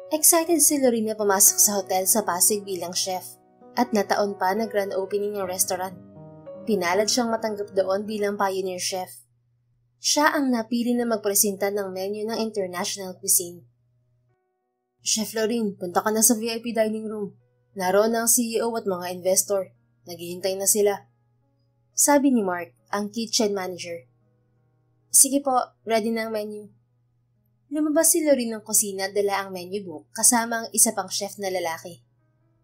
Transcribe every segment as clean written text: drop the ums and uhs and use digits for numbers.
Excited si Lorene na pumasok sa hotel sa Pasig bilang chef at nataon pa na grand opening ng restaurant. Pinalad siyang matanggap doon bilang pioneer chef. Siya ang napili na magpresenta ng menu ng international cuisine. Chef Lorene, punta ka na sa VIP dining room. Naroon ang CEO at mga investor. Naghihintay na sila. Sabi ni Mark, ang kitchen manager. Sige po, ready na ang menu. Lumabas si Lorene ng kusina at dala ang menu book kasama ang isa pang chef na lalaki.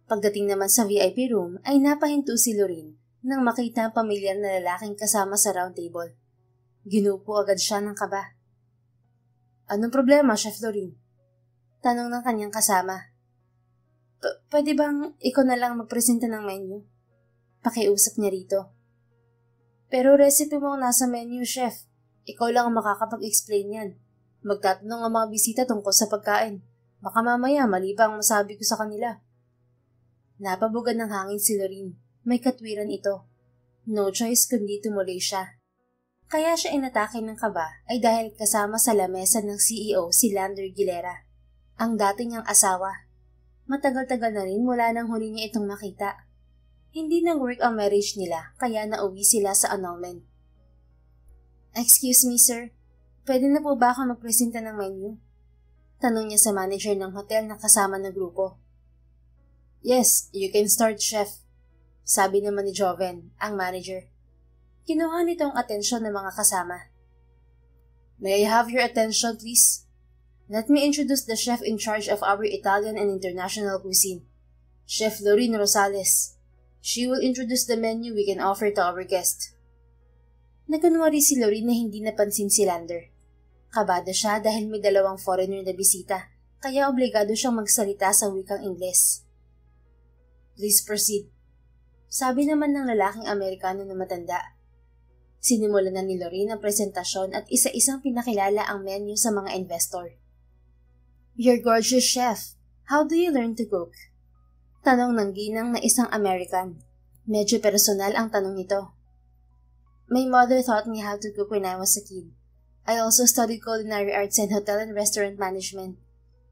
Pagdating naman sa VIP room ay napahinto si Lorene nang makita ang pamilyar na lalaking kasama sa round table. Ginupo agad siya ng kaba. Anong problema, Chef Lorene? Tanong ng kanyang kasama. Pwede bang ikaw na lang magpresenta ng menu? Pakiusap niya rito. Pero recipe mo ang nasa menu, Chef. Ikaw lang ang makakapag-explain yan. Magtatanong ang mga bisita tungkol sa pagkain. Baka mamaya mali pa ang masabi ko sa kanila. Napabugan ng hangin si Lorene. May katwiran ito. No choice kundi tumuloy siya. Kaya siya inatake ng kaba ay dahil kasama sa lamesa ng CEO si Lander Gilera, ang dati niyang asawa. Matagal-tagal na rin mula nang huli niya itong makita. Hindi nag-work ang marriage nila kaya nauwi sila sa annulment. Excuse me, sir. Pwede na po ba ako magpresenta ng menu? Tanong niya sa manager ng hotel na kasama ng grupo. Yes, you can start, chef. Sabi naman ni Joven, ang manager. Kinuha nito ang atensyon ng mga kasama. May I have your attention, please? Let me introduce the chef in charge of our Italian and international cuisine, Chef Lorene Rosales. She will introduce the menu we can offer to our guest. Nakunwari si Lorene na hindi napansin si Lander. Kabado siya dahil may dalawang foreigner na bisita, kaya obligado siyang magsalita sa wikang Ingles. Please proceed. Sabi naman ng lalaking Amerikano na matanda. Sinimulan na ni Lorene ang presentasyon at isa-isang pinakilala ang menu sa mga investor. You're gorgeous, chef. How do you learn to cook? Tanong ng ginang na isang American. Medyo personal ang tanong nito. My mother taught me how to cook when I was a kid. I also studied culinary arts and hotel and restaurant management.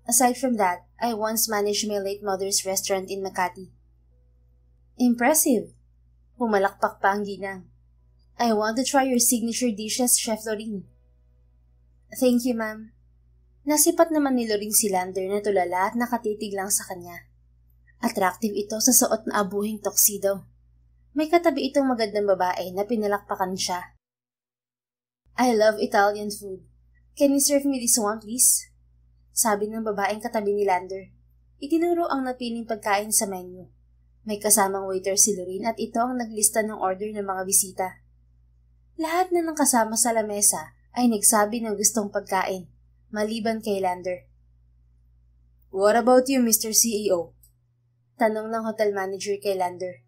Aside from that, I once managed my late mother's restaurant in Makati. Impressive. Pumalakpak pa ang ginang. I want to try your signature dishes, Chef Lorene. Thank you, ma'am. Nasipat naman ni Lorene si Lander na tulala at nakatitig lang sa kanya. Attractive ito sa suot na abuhing tuxedo. May katabi itong magandang babae na pinalakpakan siya. I love Italian food. Can you serve me this one, please? Sabi ng babaeng katabi ni Lander. Itinuro ang napiling pagkain sa menu. May kasamang waiter si Lorene at ito ang naglista ng order ng mga bisita. Lahat na ng kasama sa lamesa ay nagsabi ng gustong pagkain, maliban kay Lander. What about you, Mr. CEO? Tanong ng hotel manager kay Lander.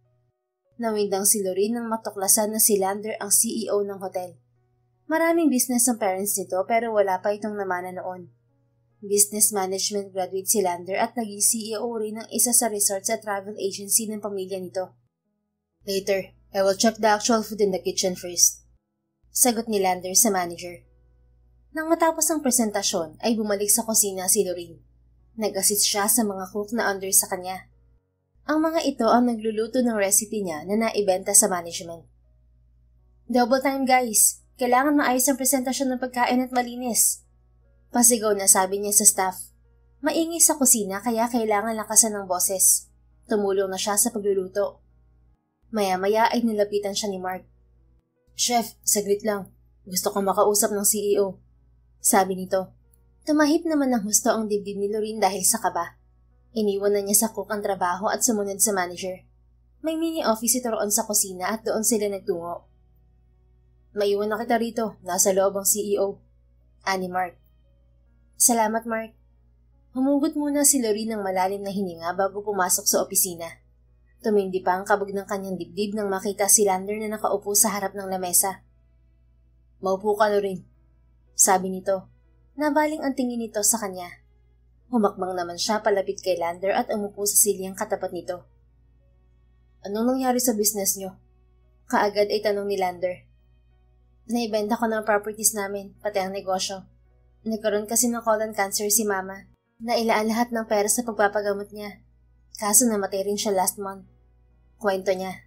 Nawindang si Lorene nang matuklasan na si Lander ang CEO ng hotel. Maraming business ang parents nito pero wala pa itong namana noon. Business management graduate si Lander at naging CEO rin ng isa sa resorts at travel agency ng pamilya nito. Later, I will check the actual food in the kitchen first. Sagot ni Lander sa manager. Nang matapos ang presentasyon ay bumalik sa kusina si Lorene. Nag-assist siya sa mga cook na under sa kanya. Ang mga ito ang nagluluto ng recipe niya na naibenta sa management. Double time guys! Kailangan maayos ang presentasyon ng pagkain at malinis. Pasigaw na sabi niya sa staff. Maingay sa kusina kaya kailangan lakasan ng boses. Tumulong na siya sa pagluluto. Maya-maya ay nilapitan siya ni Mark. Chef, saglit lang. Gusto kong makausap ng CEO. Sabi nito. Tumahip naman ng husto ang dibdib ni Lorene dahil sa kaba. Iniwan na niya sa cook ang trabaho at sumunod sa manager. May mini office ito roon sa kusina at doon sila nagtungo. Maiwan na kita rito. Nasa loob ang CEO. Ani Mark. Salamat, Mark. Humugot muna si Lorene ng malalim na hininga bago pumasok sa opisina. Tumindi pa ang kabog ng kanyang dibdib nang makita si Lander na nakaupo sa harap ng lamesa. Maupo ka, Lorene. Sabi nito. Nabaling ang tingin nito sa kanya. Humakbang naman siya palapit kay Lander at umupo sa silyang katapat nito. Anong nangyari sa business niyo? Kaagad ay tanong ni Lander. Naibenta ko ng properties namin, pati ang negosyo. Nagkaroon kasi ng colon cancer si Mama. Nailaan lahat ng pera sa pagpapagamot niya. Kaso namatay rin siya last month. Kwento niya.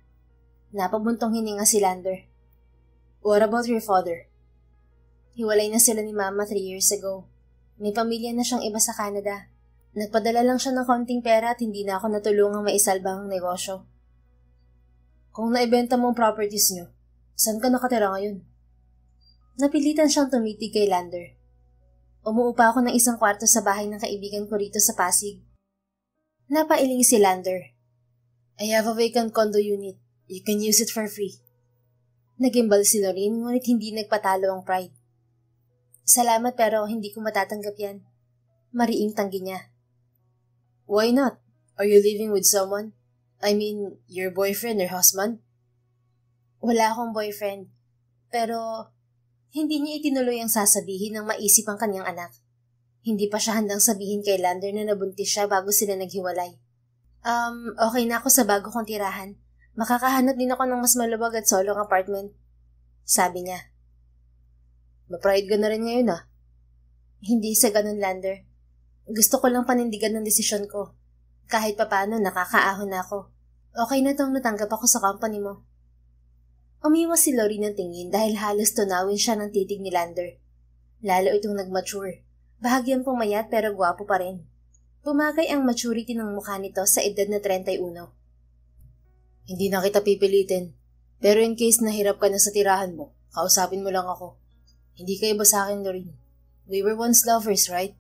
Napabuntong hininga si Lander. What about your father? Hiwalay na sila ni Mama 3 years ago. May pamilya na siyang iba sa Canada. Nagpadala lang siya ng konting pera at hindi na ako natulungang maisalba ang negosyo. Kung naibenta mo ang properties niyo, saan ka nakatira ngayon? Napilitan siyang tumitig kay Lander. Umuupa ako ng isang kwarto sa bahay ng kaibigan ko rito sa Pasig. Napailing si Lander. I have a vacant condo unit. You can use it for free. Nagimbal si Lorraine ngunit hindi nagpatalo ang pride. Salamat pero hindi ko matatanggap yan. Mariing tanggi niya. Why not? Are you living with someone? I mean, your boyfriend or husband? Wala akong boyfriend. Pero hindi niya itinuloy ang sasabihin ng maisip ang kanyang anak. Hindi pa siya handang sabihin kay Lander na nabuntis siya bago sila naghiwalay. Okay na ako sa bago kong tirahan. Makakahanap din ako ng mas maluwag at solong apartment. Sabi niya. Ma-pride ka na rin ngayon ah. Hindi sa ganun, Lander. Gusto ko lang panindigan ng desisyon ko. Kahit papano nakakaahon na ako. Okay na tong natanggap ako sa company mo. Umiwas si Lori ng tingin dahil halos tunawin siya ng titig ni Lander. Lalo itong nag-mature. Bahagyang pumayat pero gwapo pa rin. Pumagay ang maturity ng mukha nito sa edad na 31. Hindi na kita pipilitin. Pero in case nahirap ka na sa tirahan mo, kausapin mo lang ako. Hindi ka iba sa akin, Lorraine. We were once lovers, right?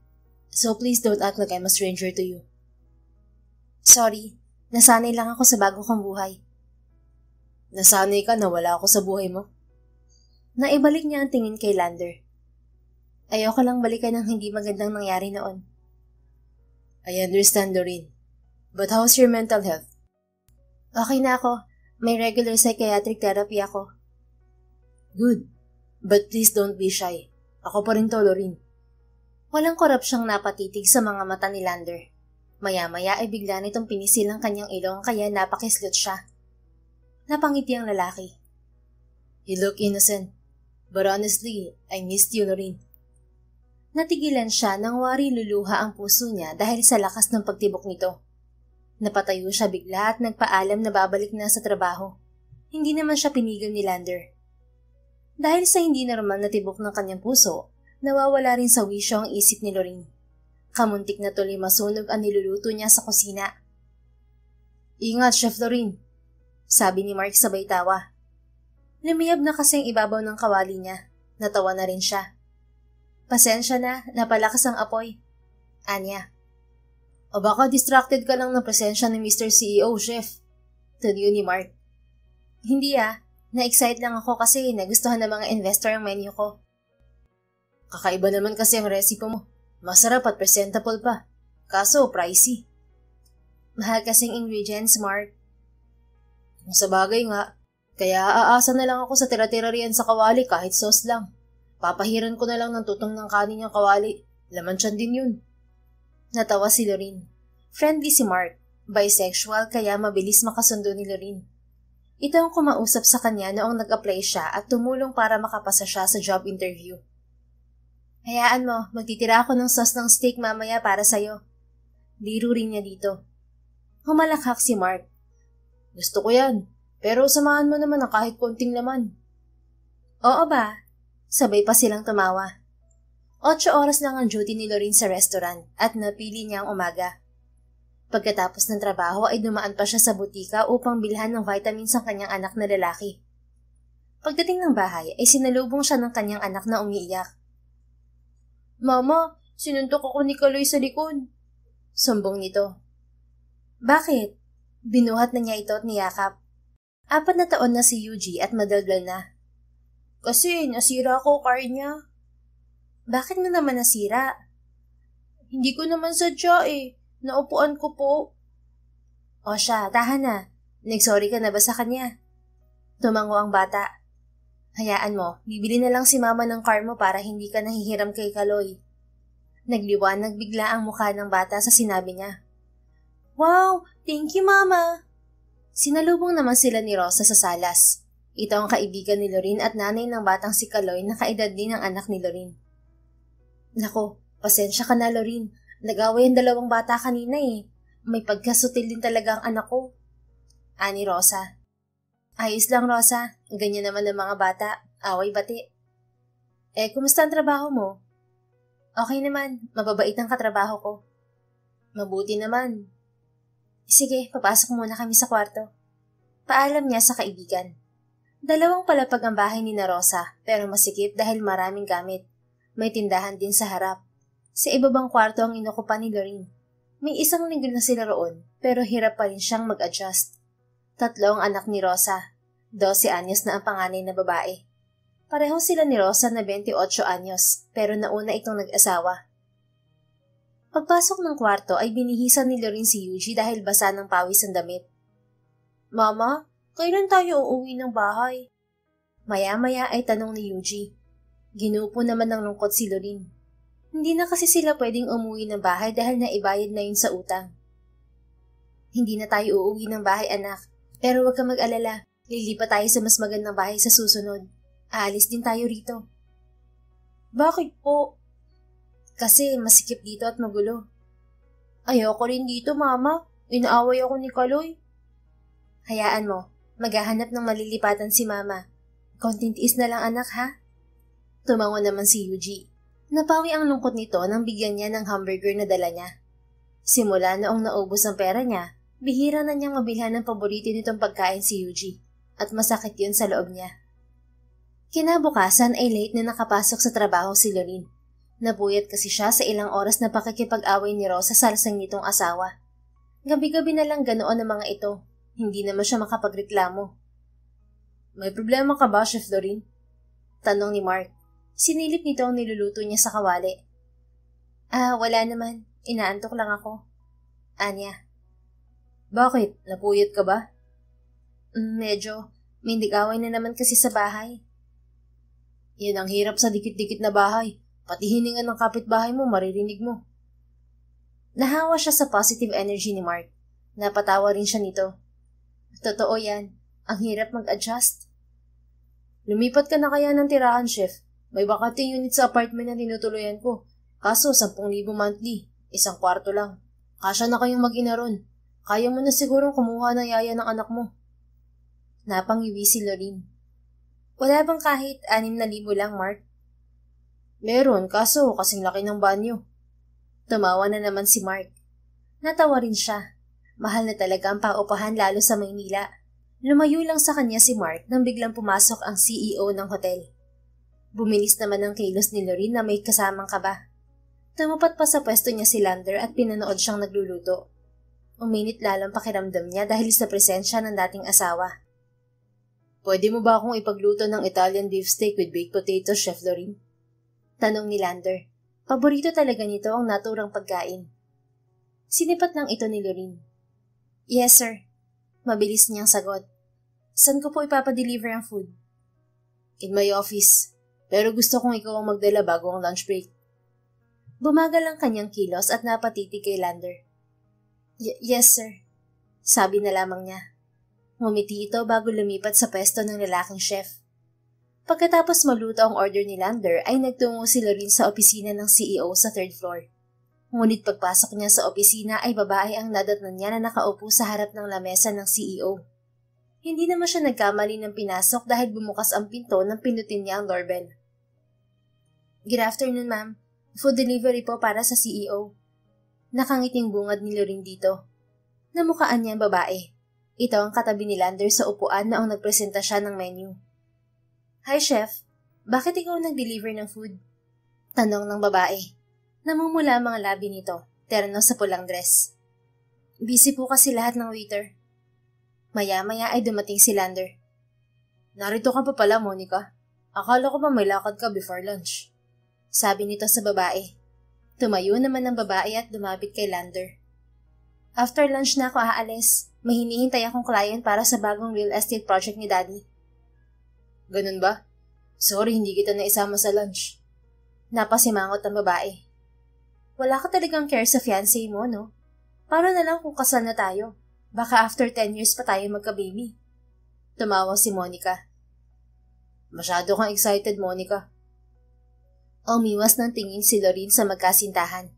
So please don't act like I'm a stranger to you. Sorry, nasanay lang ako sa bago kong buhay. Nasanay ka na wala ako sa buhay mo? Naibalik niya ang tingin kay Lander. Ayoko lang balikan ng hindi magandang nangyari noon. I understand, Lorraine. But how's your mental health? Okay na ako. May regular psychiatric therapy ako. Good. But please don't be shy. Ako pa rin to, Lorraine. Walang korupsyong napatitig sa mga mata ni Lander. Maya-maya ay bigla nitong pinisil ang kanyang ilong kaya napakislot siya. Napangiti ang lalaki. You look innocent. But honestly, I missed you, Lorraine. Natigilan siya nang wari luluha ang puso niya dahil sa lakas ng pagtibok nito. Napatayo siya bigla at nagpaalam na babalik na sa trabaho. Hindi naman siya pinigil ni Lander. Dahil sa hindi normal na tibok ng kanyang puso, nawawala rin sa wisyo ang isip ni Lorraine. Kamuntik na tuloy masunog ang niluluto niya sa kusina. Ingat, Chef Lorraine, sabi ni Mark sabay tawa. Lumiyab na kasi ang ibabaw ng kawali niya. Natawa na rin siya. Pasensya na, napalakas ang apoy. Anya. O baka distracted ka lang ng presensya ni Mr. CEO, Chef. Tuloy ni Mark. Hindi na-excite lang ako kasi nagustuhan ng mga investor ang menu ko. Kakaiba naman kasi ang recipe mo. Masarap at presentable pa. Kaso, pricey. Mahal kasing ingredients, Mark. Kung sa bagay nga, kaya aasa na lang ako sa tira-tira riyan sa kawali kahit sauce lang. Papahiran ko na lang ng tutong ng kanin yung kawali. Laman tiyan din yun. Natawa si Lorraine. Friendly si Mark. Bisexual kaya mabilis makasundo ni Lorraine. Ito ang kumausap sa kanya noong nag-apply siya at tumulong para makapasa siya sa job interview. Hayaan mo, magtitira ako ng sauce ng steak mamaya para sa'yo. Biro rin niya dito. Humalakhak si Mark. Gusto ko yan, pero samahan mo naman ng kahit konting laman. Oo ba? Sabay pa silang tumawa. 8 oras lang ang duty ni Lorraine sa restaurant at napili niya ang umaga. Pagkatapos ng trabaho ay dumaan pa siya sa butika upang bilhan ng vitamins ang kanyang anak na lalaki. Pagdating ng bahay ay sinalubong siya ng kanyang anak na umiiyak. Mama, sinuntok ako ni Kaloy sa likod. Sumbong nito. Bakit? Binuhat na niya ito at niyakap. 4 na taon na si Yuji at madaldal na. Kasi nasira ko car niya. Bakit mo naman nasira? Hindi ko naman sadya Naupuan ko po. O siya, tahan na. Nagsorry ka na ba sa kanya? Tumango ang bata. Hayaan mo, bibili na lang si mama ng car mo para hindi ka nahihiram kay Kaloy. Nagliwanag bigla ang mukha ng bata sa sinabi niya. Wow, thank you mama. Sinalubong naman sila ni Rosa sa salas. Ito ang kaibigan ni Lorraine at nanay ng batang si Kaloy na kaedad din ng anak ni Lorraine. Nako, pasensya ka na Lorraine. Nag-away ang dalawang bata kanina eh. May pagkasutil din talaga ang anak ko. Ani Rosa. Ayos lang, Rosa. Ganyan naman ang mga bata. Away bati. Kumusta ang trabaho mo? Okay naman. Mababait ang katrabaho ko. Mabuti naman. Sige, papasok muna kami sa kwarto. Paalam niya sa kaibigan. Dalawang palapag ang bahay ni na Rosa, pero masikip dahil maraming gamit. May tindahan din sa harap. Sa ibabang kwarto ang inukupan ni Lorene. May isang linggo na sila roon, pero hirap pa rin siyang mag-adjust. 3 ang anak ni Rosa. 12 anyos na ang panganay na babae. Pareho sila ni Rosa na 28 anyos, pero nauna itong nag-asawa. Pagpasok ng kwarto ay binihisan ni Lorene si Yuji dahil basa ng pawis ang damit. Mama, kailan tayo uuwi ng bahay? Maya-maya ay tanong ni Yuji. Ginupo naman ng lungkot si Lorene. Hindi na kasi sila pwedeng umuwi ng bahay dahil naibayad na yun sa utang. Hindi na tayo uuwi ng bahay, anak. Pero huwag ka mag-alala. Lilipat tayo sa mas magandang bahay sa susunod. Aalis din tayo rito. Bakit po? Kasi masikip dito at magulo. Ayoko rin dito, Mama. Inaaway ako ni Kaloy. Hayaan mo. Maghahanap ng malilipatan si Mama. Konting tiis na lang, anak, ha? Tumango naman si Yuji. Napawi ang lungkot nito nang bigyan niya ng hamburger na dala niya. Simula noong naubos ang pera niya, bihira na niyang mabilhan ng paborito nitong pagkain si Yuji at masakit yun sa loob niya. Kinabukasan ay late na nakapasok sa trabaho si Lorene. Napuyat kasi siya sa ilang oras na pakikipag-away ni Rosa sa lasang nitong asawa. Gabi-gabi na lang ganoon ang mga ito. Hindi naman siya makapagreklamo. May problema ka ba, Chef Lorene? Tanong ni Mark. Sinilip nito ang niluluto niya sa kawali. Wala naman. Inaantok lang ako. Anya. Bakit? Napuyat ka ba? Medyo. May nag-away na naman kasi sa bahay. Yan ang hirap sa dikit-dikit na bahay. Pati hiningan ng kapitbahay mo, maririnig mo. Nahawa siya sa positive energy ni Mark. Napatawa rin siya nito. Totoo yan. Ang hirap mag-adjust. Lumipat ka na kaya ng tirahan, Chef. May bakanteng unit sa apartment na tinutuloyan ko. Kaso, 10,000 monthly. 1 kwarto lang. Kasya na kayong mag-ina ron. Kaya mo na sigurong kumuha ng yaya ng anak mo. Napangiwi si Lorene. Wala bang kahit 6,000 lang, Mark? Meron, kaso kasing laki ng banyo. Tumawa na naman si Mark. Natawa rin siya. Mahal na talaga ang paupahan lalo sa Maynila. Lumayo lang sa kanya si Mark nang biglang pumasok ang CEO ng hotel. Bumilis naman ang kilos ni Lorene na may kasamang kaba. Tumapat pa sa pwesto niya si Lander at pinanood siyang nagluluto. Uminit lalang pakiramdam niya dahil sa presensya ng dating asawa. Pwede mo ba akong ipagluto ng Italian beef steak with baked potatoes, Chef Lorene? Tanong ni Lander. Paborito talaga nito ang naturang pagkain. Sinipat lang ito ni Lorene. Yes, sir. Mabilis niyang sagot. Saan ko po ipapadeliver ang food? In my office. Pero gusto kong ikaw ang magdala bago ang lunch break. Bumagal ang kanyang kilos at napatitig kay Lander. Yes, sir. Sabi na lamang niya. Ngumiti ito bago lumipat sa pwesto ng lalaking chef. Pagkatapos maluto ang order ni Lander ay nagtungo si Lorene sa opisina ng CEO sa 3rd floor. Ngunit pagpasok niya sa opisina ay babae ang nadatnan niya na nakaupo sa harap ng lamesa ng CEO. Hindi naman siya nagkamali ng pinasok dahil bumukas ang pinto nang pinutin niya ang doorbell. Good afternoon, ma'am. Food delivery po para sa CEO. Nakangiting bungad ni Lorene dito. Namukaan niya ang babae. Ito ang katabi ni Lander sa upuan noong nagpresenta siya ng menu. Hi, chef. Bakit ikaw nag-deliver ng food? Tanong ng babae. Namumula ang mga labi nito, terno sa pulang dress. Busy po kasi lahat ng waiter. Maya-maya ay dumating si Lander. Narito ka pa pala, Monica. Akala ko pa may lakad ka before lunch. Sabi nito sa babae. Tumayo naman ang babae at lumapit kay Lander. After lunch na ako aalis. May hinihintay akong client para sa bagong real estate project ni Daddy. Ganun ba? Sorry, hindi kita naisama sa lunch. Napasimangot ang babae. Wala ka talagang care sa fiancé mo, no? Para na lang kung kasal na tayo. Baka after 10 years pa tayo magka-baby. Tumawa si Monica. Masyado kang excited, Monica. Umiwas ng tingin si Lorene sa magkasintahan.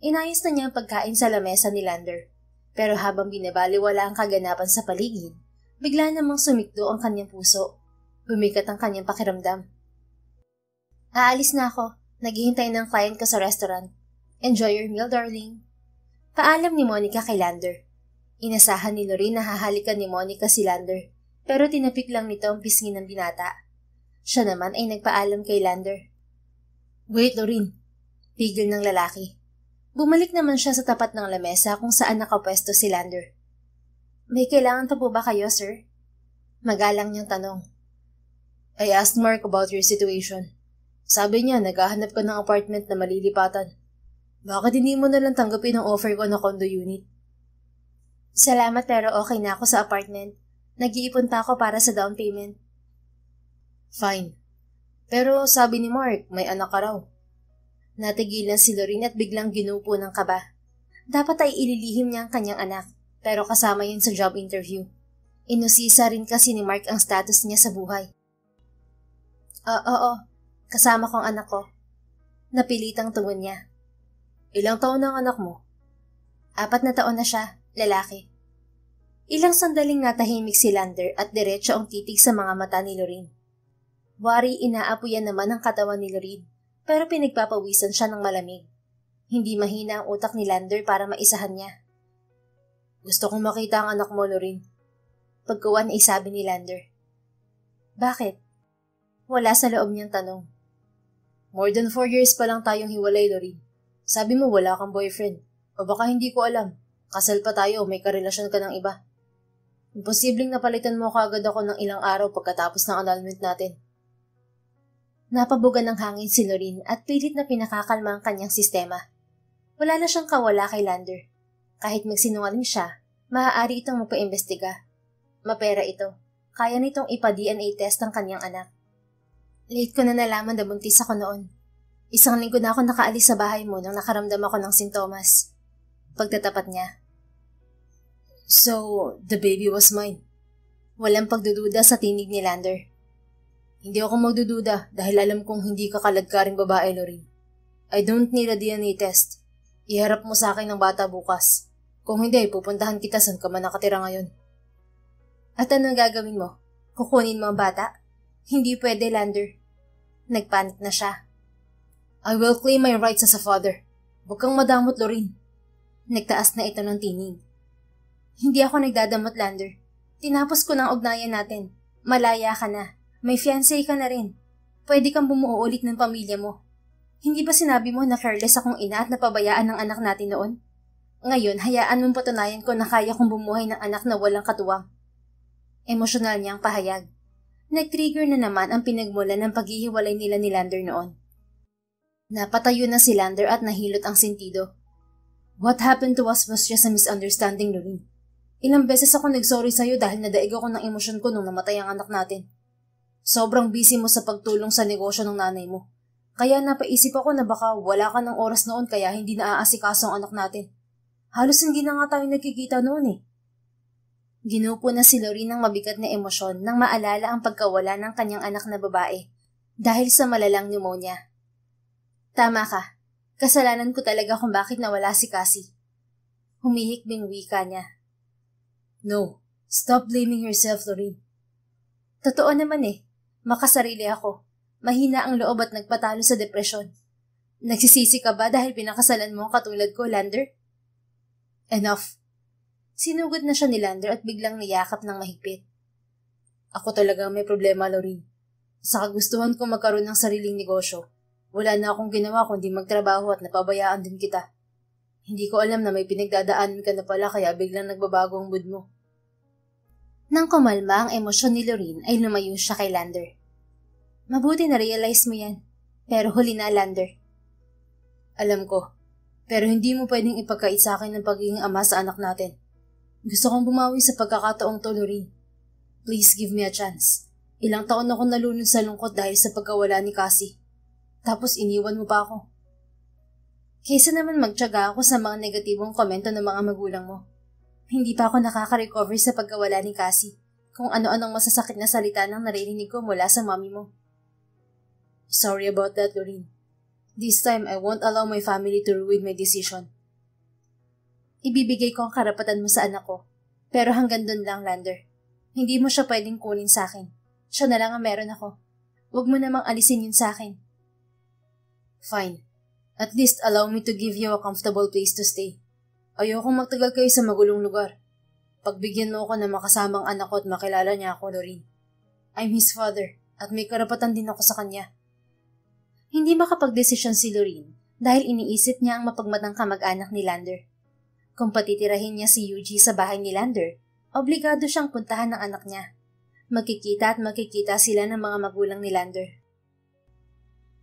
Inayos na niya ang pagkain sa lamesa ni Lander. Pero habang binabaliwala ang kaganapan sa paligid, bigla namang sumikdo ang kanyang puso. Bumigat ang kanyang pakiramdam. Aalis na ako. Naghihintay ng client ko sa restaurant. Enjoy your meal, darling. Paalam ni Monica kay Lander. Inasahan ni Lorraine na hahalikan ni Monica si Lander, pero tinapik lang nito ang pisngi ng binata. Siya naman ay nagpaalam kay Lander. Wait, Lorraine. Pigil ng lalaki. Bumalik naman siya sa tapat ng lamesa kung saan nakapwesto si Lander. May kailangan pa po ba kayo, sir? Magalang niyang tanong. I asked Mark about your situation. Sabi niya, naghahanap ka ng apartment na malilipatan. Bakit hindi mo nalang tanggapin ang offer ko na condo unit? Salamat pero okay na ako sa apartment. Nag-iipon pa ako para sa down payment. Fine. Pero sabi ni Mark, may anak ka raw. Natigilan si Lorraine at biglang ginupo ng kaba. Dapat ay ililihim niya ang kanyang anak, pero kasama yun sa job interview. Inusisa rin kasi ni Mark ang status niya sa buhay. Oo. Kasama kong anak ko. Napilitang tungon niya. Ilang taon na ang anak mo? 4 na taon na siya, lalaki. Ilang sandaling natahimik si Lander at diretso ang titig sa mga mata ni Lorraine. Wari inaapuyan naman ang katawan ni Lorraine, pero pinagpapawisan siya ng malamig. Hindi mahina ang utak ni Lander para maisahan niya. Gusto kong makita ang anak mo, Lorraine. Pagkuwan ay sabi ni Lander. Bakit? Wala sa loob niyang tanong. More than 4 years pa lang tayong hiwalay, Lorraine. Sabi mo wala kang boyfriend. O baka hindi ko alam. Kasal pa tayo, may karelasyon ka ng iba. Imposibleng napalitan mo kaagad ako ng ilang araw pagkatapos ng annulment natin. Napabugan ng hangin si Lorraine at pilit na pinakakalma ang kanyang sistema. Wala na siyang kawala kay Lander. Kahit magsinungaling siya, maaari itong magpaimbestiga. Mapera ito. Kaya nitong ipa-DNA test ang kanyang anak. Late ko na nalaman na buntis ako noon. 1 linggo na ako nakaalis sa bahay mo nang nakaramdam ako ng sintomas. Pagtatapat niya. So, the baby was mine. Walang pagdududa sa tinig ni Lander. Hindi ako magdududa dahil alam kong hindi ka kaladkaring babae, Lorraine. I don't need a DNA test. Iharap mo sa akin ng bata bukas. Kung hindi, pupuntahan kita saan ka man nakatira ngayon. At anong gagawin mo? Kukunin mo ang bata? Hindi pwede, Lander. Nagpanik na siya. I will claim my rights as a father. Huwag kang madamot, Lorraine. Nagtaas na ito ng tinig. Hindi ako nagdadamot, Lander. Tinapos ko ng ugnayan natin. Malaya ka na. May fiancé ka na rin. Pwede kang bumuo ulit ng pamilya mo. Hindi ba sinabi mo na careless akong ina at napabayaan ng anak natin noon? Ngayon, hayaan mong patunayan ko na kaya kong bumuhay ng anak na walang katuwang. Emosyonal niyang pahayag. Nag-trigger na naman ang pinagmula ng paghihiwalay nila ni Lander noon. Napatayo na si Lander at nahilot ang sentido. What happened to us was just a misunderstanding, Lorraine. Ilang beses ako nagsorry sa'yo dahil nadaig ako ng emosyon ko nung namatay ang anak natin. Sobrang busy mo sa pagtulong sa negosyo ng nanay mo. Kaya napaisip ako na baka wala ka ng oras noon kaya hindi naaasikaso ang anak natin. Halos hindi na nga tayo nagkikita noon eh. Ginupo na si Lorraine ng mabigat na emosyon nang maalala ang pagkawala ng kanyang anak na babae dahil sa malalang pneumonia. Tama ka. Kasalanan ko talaga kung bakit nawala si Cassie. Humihikbing wika niya. No, stop blaming yourself, Lorraine. Totoo naman eh. Makasarili ako. Mahina ang loob at nagpatalo sa depresyon. Nagsisisi ka ba dahil pinakasalan mo katulad ko, Lander? Enough. Sinugod na siya ni Lander at biglang niyakap ng mahigpit. Ako talaga may problema, Lorraine. Sa kagustuhan ko magkaroon ng sariling negosyo, wala na akong ginawa kundi magtrabaho at napabayaan din kita. Hindi ko alam na may pinagdadaanan ka na pala kaya biglang nagbabago ang mood mo. Nang kumalma ang emosyon ni Lorraine ay lumayo siya kay Lander. Mabuti na-realize mo yan. Pero huli na, Lander. Alam ko. Pero hindi mo pwedeng ipagkait sa akin ng pagiging ama sa anak natin. Gusto kong bumawi sa pagkakataong to, Lorraine. Please give me a chance. Ilang taon akong nalunod sa lungkot dahil sa pagkawala ni Cassie. Tapos iniwan mo pa ako. Kaysa naman magtiyaga ako sa mga negatibong komento ng mga magulang mo. Hindi pa ako nakaka-recover sa pagkawala ni Cassie kung ano-anong masasakit na salita nang naririnig ko mula sa mami mo. Sorry about that, Lorraine. This time, I won't allow my family to ruin my decision. Ibibigay ko ang karapatan mo sa anak ko. Pero hanggang dun lang, Lander. Hindi mo siya pwedeng kunin sa akin. Siya na lang ang meron ako. Huwag mo namang alisin yun sa akin. Fine. At least allow me to give you a comfortable place to stay. Ayokong magtagal kayo sa magulong lugar. Pagbigyan mo ako na makasamang anak ko at makilala niya ako, Lorraine. I'm his father at may karapatan din ako sa kanya. Hindi makapagdesisyon si Lorraine dahil iniisip niya ang mapagmatang kamag-anak ni Lander. Kung patitirahin niya si Yuji sa bahay ni Lander, obligado siyang puntahan ng anak niya. Magkikita at magkikita sila ng mga magulang ni Lander.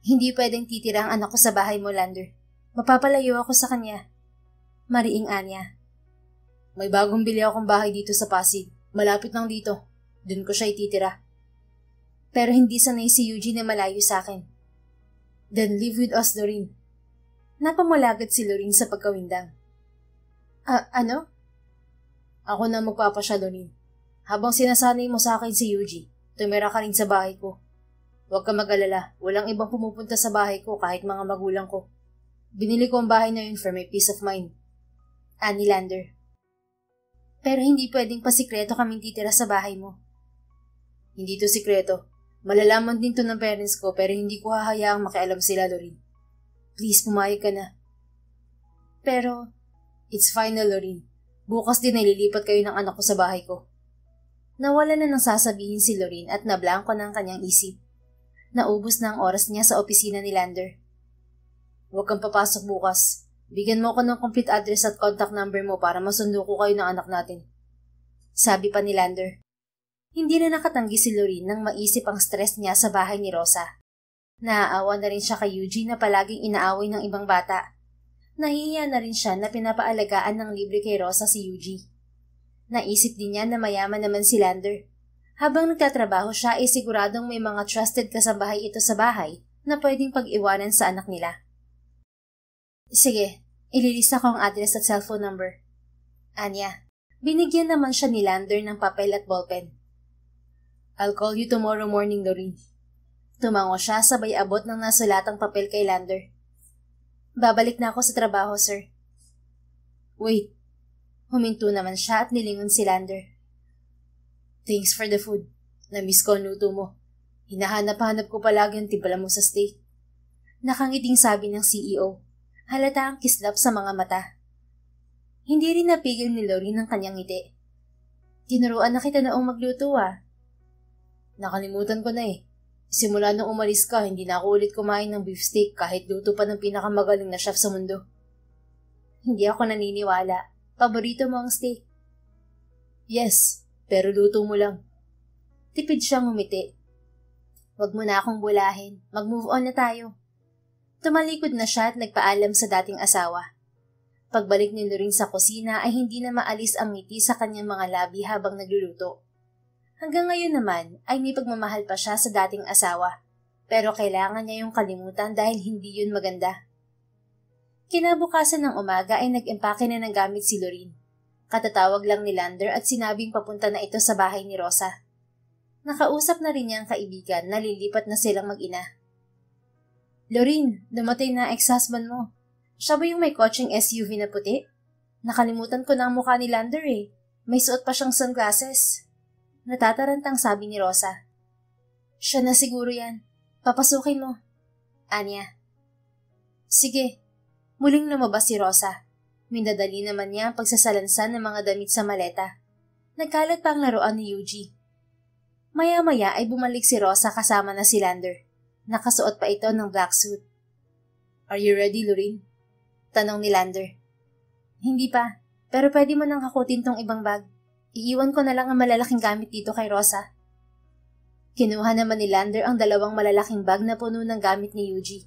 Hindi pwedeng titira ang anak ko sa bahay mo, Lander. Mapapalayo ako sa kanya. Mariing Anya. May bagong bili akong bahay dito sa Pasig. Malapit lang dito. Doon ko siya ititira. Pero hindi sanay si Yuji na malayo sa akin. Then live with us, Lorraine. Napamulagad si Lorraine sa pagkawindang. Ano? Ako na magpapasya, Lorraine. Habang sinasanay mo sa akin si Yuji, tumira ka rin sa bahay ko. Huwag ka mag-alala, walang ibang pumupunta sa bahay ko kahit mga magulang ko. Binili ko ang bahay na yun for my peace of mind. Ani Lander. Pero hindi pwedeng pasikreto kaming titira sa bahay mo. Hindi to sikreto. Malalaman din to ng parents ko pero hindi ko hahayaang makialam sila, Lorraine. Please, pumayag ka na. Pero, it's final, Lorraine. Bukas din nililipat kayo ng anak ko sa bahay ko. Nawala na nang sasabihin si Lorraine at nablangko ng kanyang isip. Naubos na ang oras niya sa opisina ni Lander. Huwag kang papasok bukas. Bigyan mo ko ng complete address at contact number mo para masundo ko kayo ng anak natin. Sabi pa ni Lander. Hindi na nakatanggi si Lorraine nang maisip ang stress niya sa bahay ni Rosa. Naaawa na rin siya kay Yuji na palaging inaaway ng ibang bata. Nahihiya na rin siya na pinapaalagaan ng libre kay Rosa si Yuji. Naisip din niya na mayaman naman si Lander. Habang nagtatrabaho siya ay siguradong may mga trusted kasambahay ito sa bahay na pwedeng pag-iwanan sa anak nila. Sige, ililista ko ang address at cellphone number. Anya, binigyan naman siya ni Lander ng papel at ballpen. I'll call you tomorrow morning, Lorraine. Tumango siya sabay abot ng nasulatang papel kay Lander. Babalik na ako sa trabaho, sir. Wait. Huminto naman siya at nilingon si Lander. Thanks for the food. Na-miss ko ang luto mo. Hinahanap-hanap ko palagi ang timpala mo sa steak. Nakangiting sabi ng CEO. Halata ang kislap sa mga mata. Hindi rin napigil ni Lorraine ang kanyang ngiti. Tinuruan na kita noong magluto Nakalimutan ko na eh. Simula nung umalis ka, hindi na ako ulit kumain ng beefsteak kahit luto pa ng pinakamagaling na chef sa mundo. Hindi ako naniniwala. Paborito mo ang steak? Yes, pero luto mo lang. Tipid siyang umiti. Huwag mo na akong bulahin. Mag-move on na tayo. Tumalikod na siya at nagpaalam sa dating asawa. Pagbalik ni Lorraine sa kusina ay hindi na maalis ang ngiti sa kanyang mga labi habang nagluluto. Hanggang ngayon naman ay may pagmamahal pa siya sa dating asawa, pero kailangan niya yung kalimutan dahil hindi yun maganda. Kinabukasan ng umaga ay nag-empake na ng gamit si Lorraine. Katatawag lang ni Lander at sinabing papunta na ito sa bahay ni Rosa. Nakausap na rin niya ang kaibigan na lilipat na silang mag-ina. Lorraine, dumating na ex-husband mo. Siya ba yung may kotseng SUV na puti? Nakalimutan ko na ang mukha ni Lander eh. May suot pa siyang sunglasses. Natatarantang sabi ni Rosa. Siya na siguro yan. Papasukin mo. Anya. Sige. Muling lumabas si Rosa. Minadali naman niya ang pagsasalansan ng mga damit sa maleta. Nagkalat pa ang laruan ni Yuji. Maya-maya ay bumalik si Rosa kasama na si Lander. Nakasuot pa ito ng black suit. Are you ready, Lorraine? Tanong ni Lander. Hindi pa, pero pwede mo nang hakutin tong ibang bag. Iiwan ko na lang ang malalaking gamit dito kay Rosa. Kinuha naman ni Lander ang dalawang malalaking bag na puno ng gamit ni Yuji.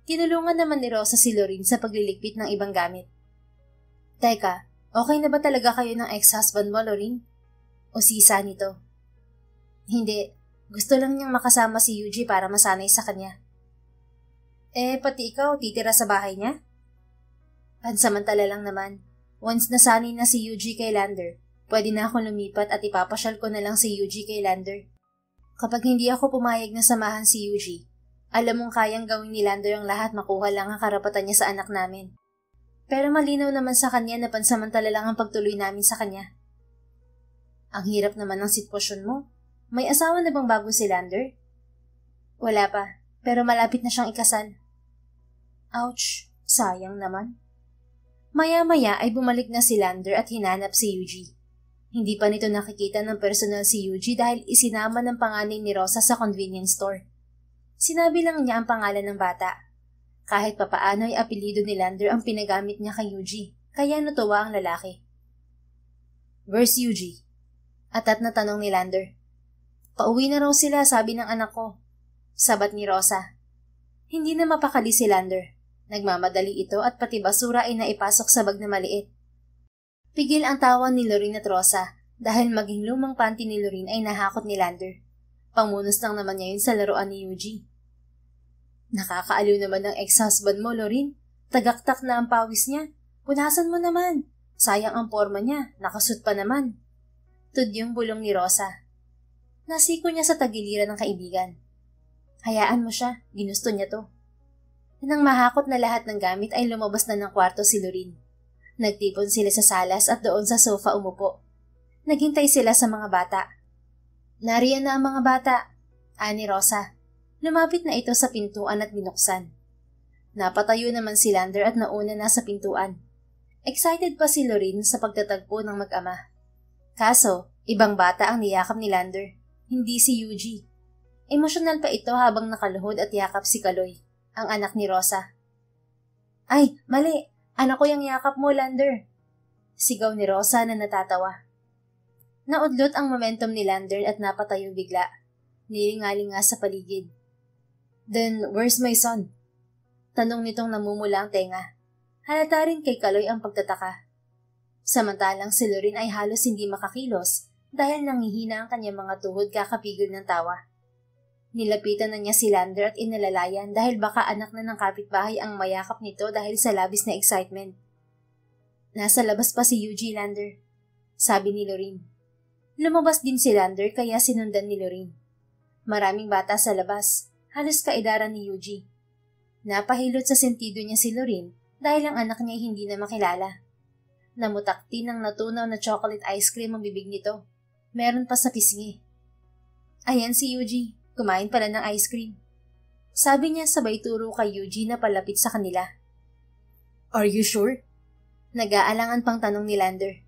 Tinulungan naman ni Rosa si Lorraine sa pagliligpit ng ibang gamit. Teka, okay na ba talaga kayo ng ex-husband mo, Lorraine? O sisa nito? Hindi, gusto lang niyang makasama si Yuji para masanay sa kanya. Pati ikaw, titira sa bahay niya? Pansamantala lang naman. Once nasanay na si Yuji kay Lander, pwede na ako lumipat at ipapasyal ko na lang si Yuji kay Lander. Kapag hindi ako pumayag na samahan si Yuji, Alam mong kayang gawin ni Lander ang lahat, makuha lang ang karapatan niya sa anak namin. Pero malinaw naman sa kanya na pansamantala lang ang pagtuloy namin sa kanya. Ang hirap naman ng sitwasyon mo. May asawa na bang bago si Lander? Wala pa, pero malapit na siyang ikasal. Ouch, sayang naman. Maya-maya ay bumalik na si Lander at hinanap si Yuji. Hindi pa nito nakikita ng personal si Yuji dahil isinama ng panganay ni Rosa sa convenience store. Sinabi lang niya ang pangalan ng bata. Kahit papaano ay apelyido ni Lander ang pinagamit niya kay Yuji, kaya natuwa ang lalaki. Where's Yuji? Atat na tanong ni Lander. Pauwi na raw sila, sabi ng anak ko. Sabat ni Rosa. Hindi na mapakali si Lander. Nagmamadali ito at pati basura ay naipasok sa bag na maliit. Pigil ang tawa ni Lorene at Rosa dahil maging lumang panty ni Lorene ay nahakot ni Lander. Pangunos lang naman niya yun sa laruan ni Yuji. Nakakaaliw naman ng ex-husband mo, Lorene. Tagaktak na ang pawis niya. Punasan mo naman. Sayang ang forma niya. Nakasut pa naman. Tudyong bulong ni Rosa. Nasiko niya sa tagiliran ng kaibigan. Hayaan mo siya. Ginusto niya to. Nang mahakot na lahat ng gamit ay lumabas na ng kwarto si Lorene. Nagtipon sila sa salas at doon sa sofa umupo. Naghintay sila sa mga bata. Nariyan na ang mga bata, ani Rosa. Lumapit na ito sa pintuan at binuksan. Napatayo naman si Lander at nauna na sa pintuan. Excited pa si Lorene sa pagtatagpo ng mag-ama. Kaso, ibang bata ang niyakap ni Lander, hindi si Yuji. Emosyonal pa ito habang nakaluhod at yakap si Kaloy, ang anak ni Rosa. Ay, mali! Anak ko yung yakap mo, Lander! Sigaw ni Rosa na natatawa. Naudlot ang momentum ni Lander at napatayo bigla. Nilingalinga sa paligid. Then, where's my son? Tanong nitong namumula ang tenga. Halata rin kay Kaloy ang pagtataka. Samantalang si Lorene ay halos hindi makakilos dahil nangihina ang kanyang mga tuhod kakapigil ng tawa. Nilapitan na niya si Lander at inalalayan dahil baka anak na ng kapitbahay ang mayakap nito dahil sa labis na excitement. Nasa labas pa si Yuji, Lander, sabi ni Lorene. Lumabas din si Lander kaya sinundan ni Lorene. Maraming bata sa labas. Halos kaedaran ni Yuji. Napahilot sa sentido niya si Lorene dahil ang anak niya hindi na makilala. Namutakti ng natunaw na chocolate ice cream ang bibig nito. Meron pa sa pisngi. Ayan si Yuji, kumain pala ng ice cream. Sabi niya sabay turo kay Yuji na palapit sa kanila. Are you sure? Nag-aalangan pang tanong ni Lander.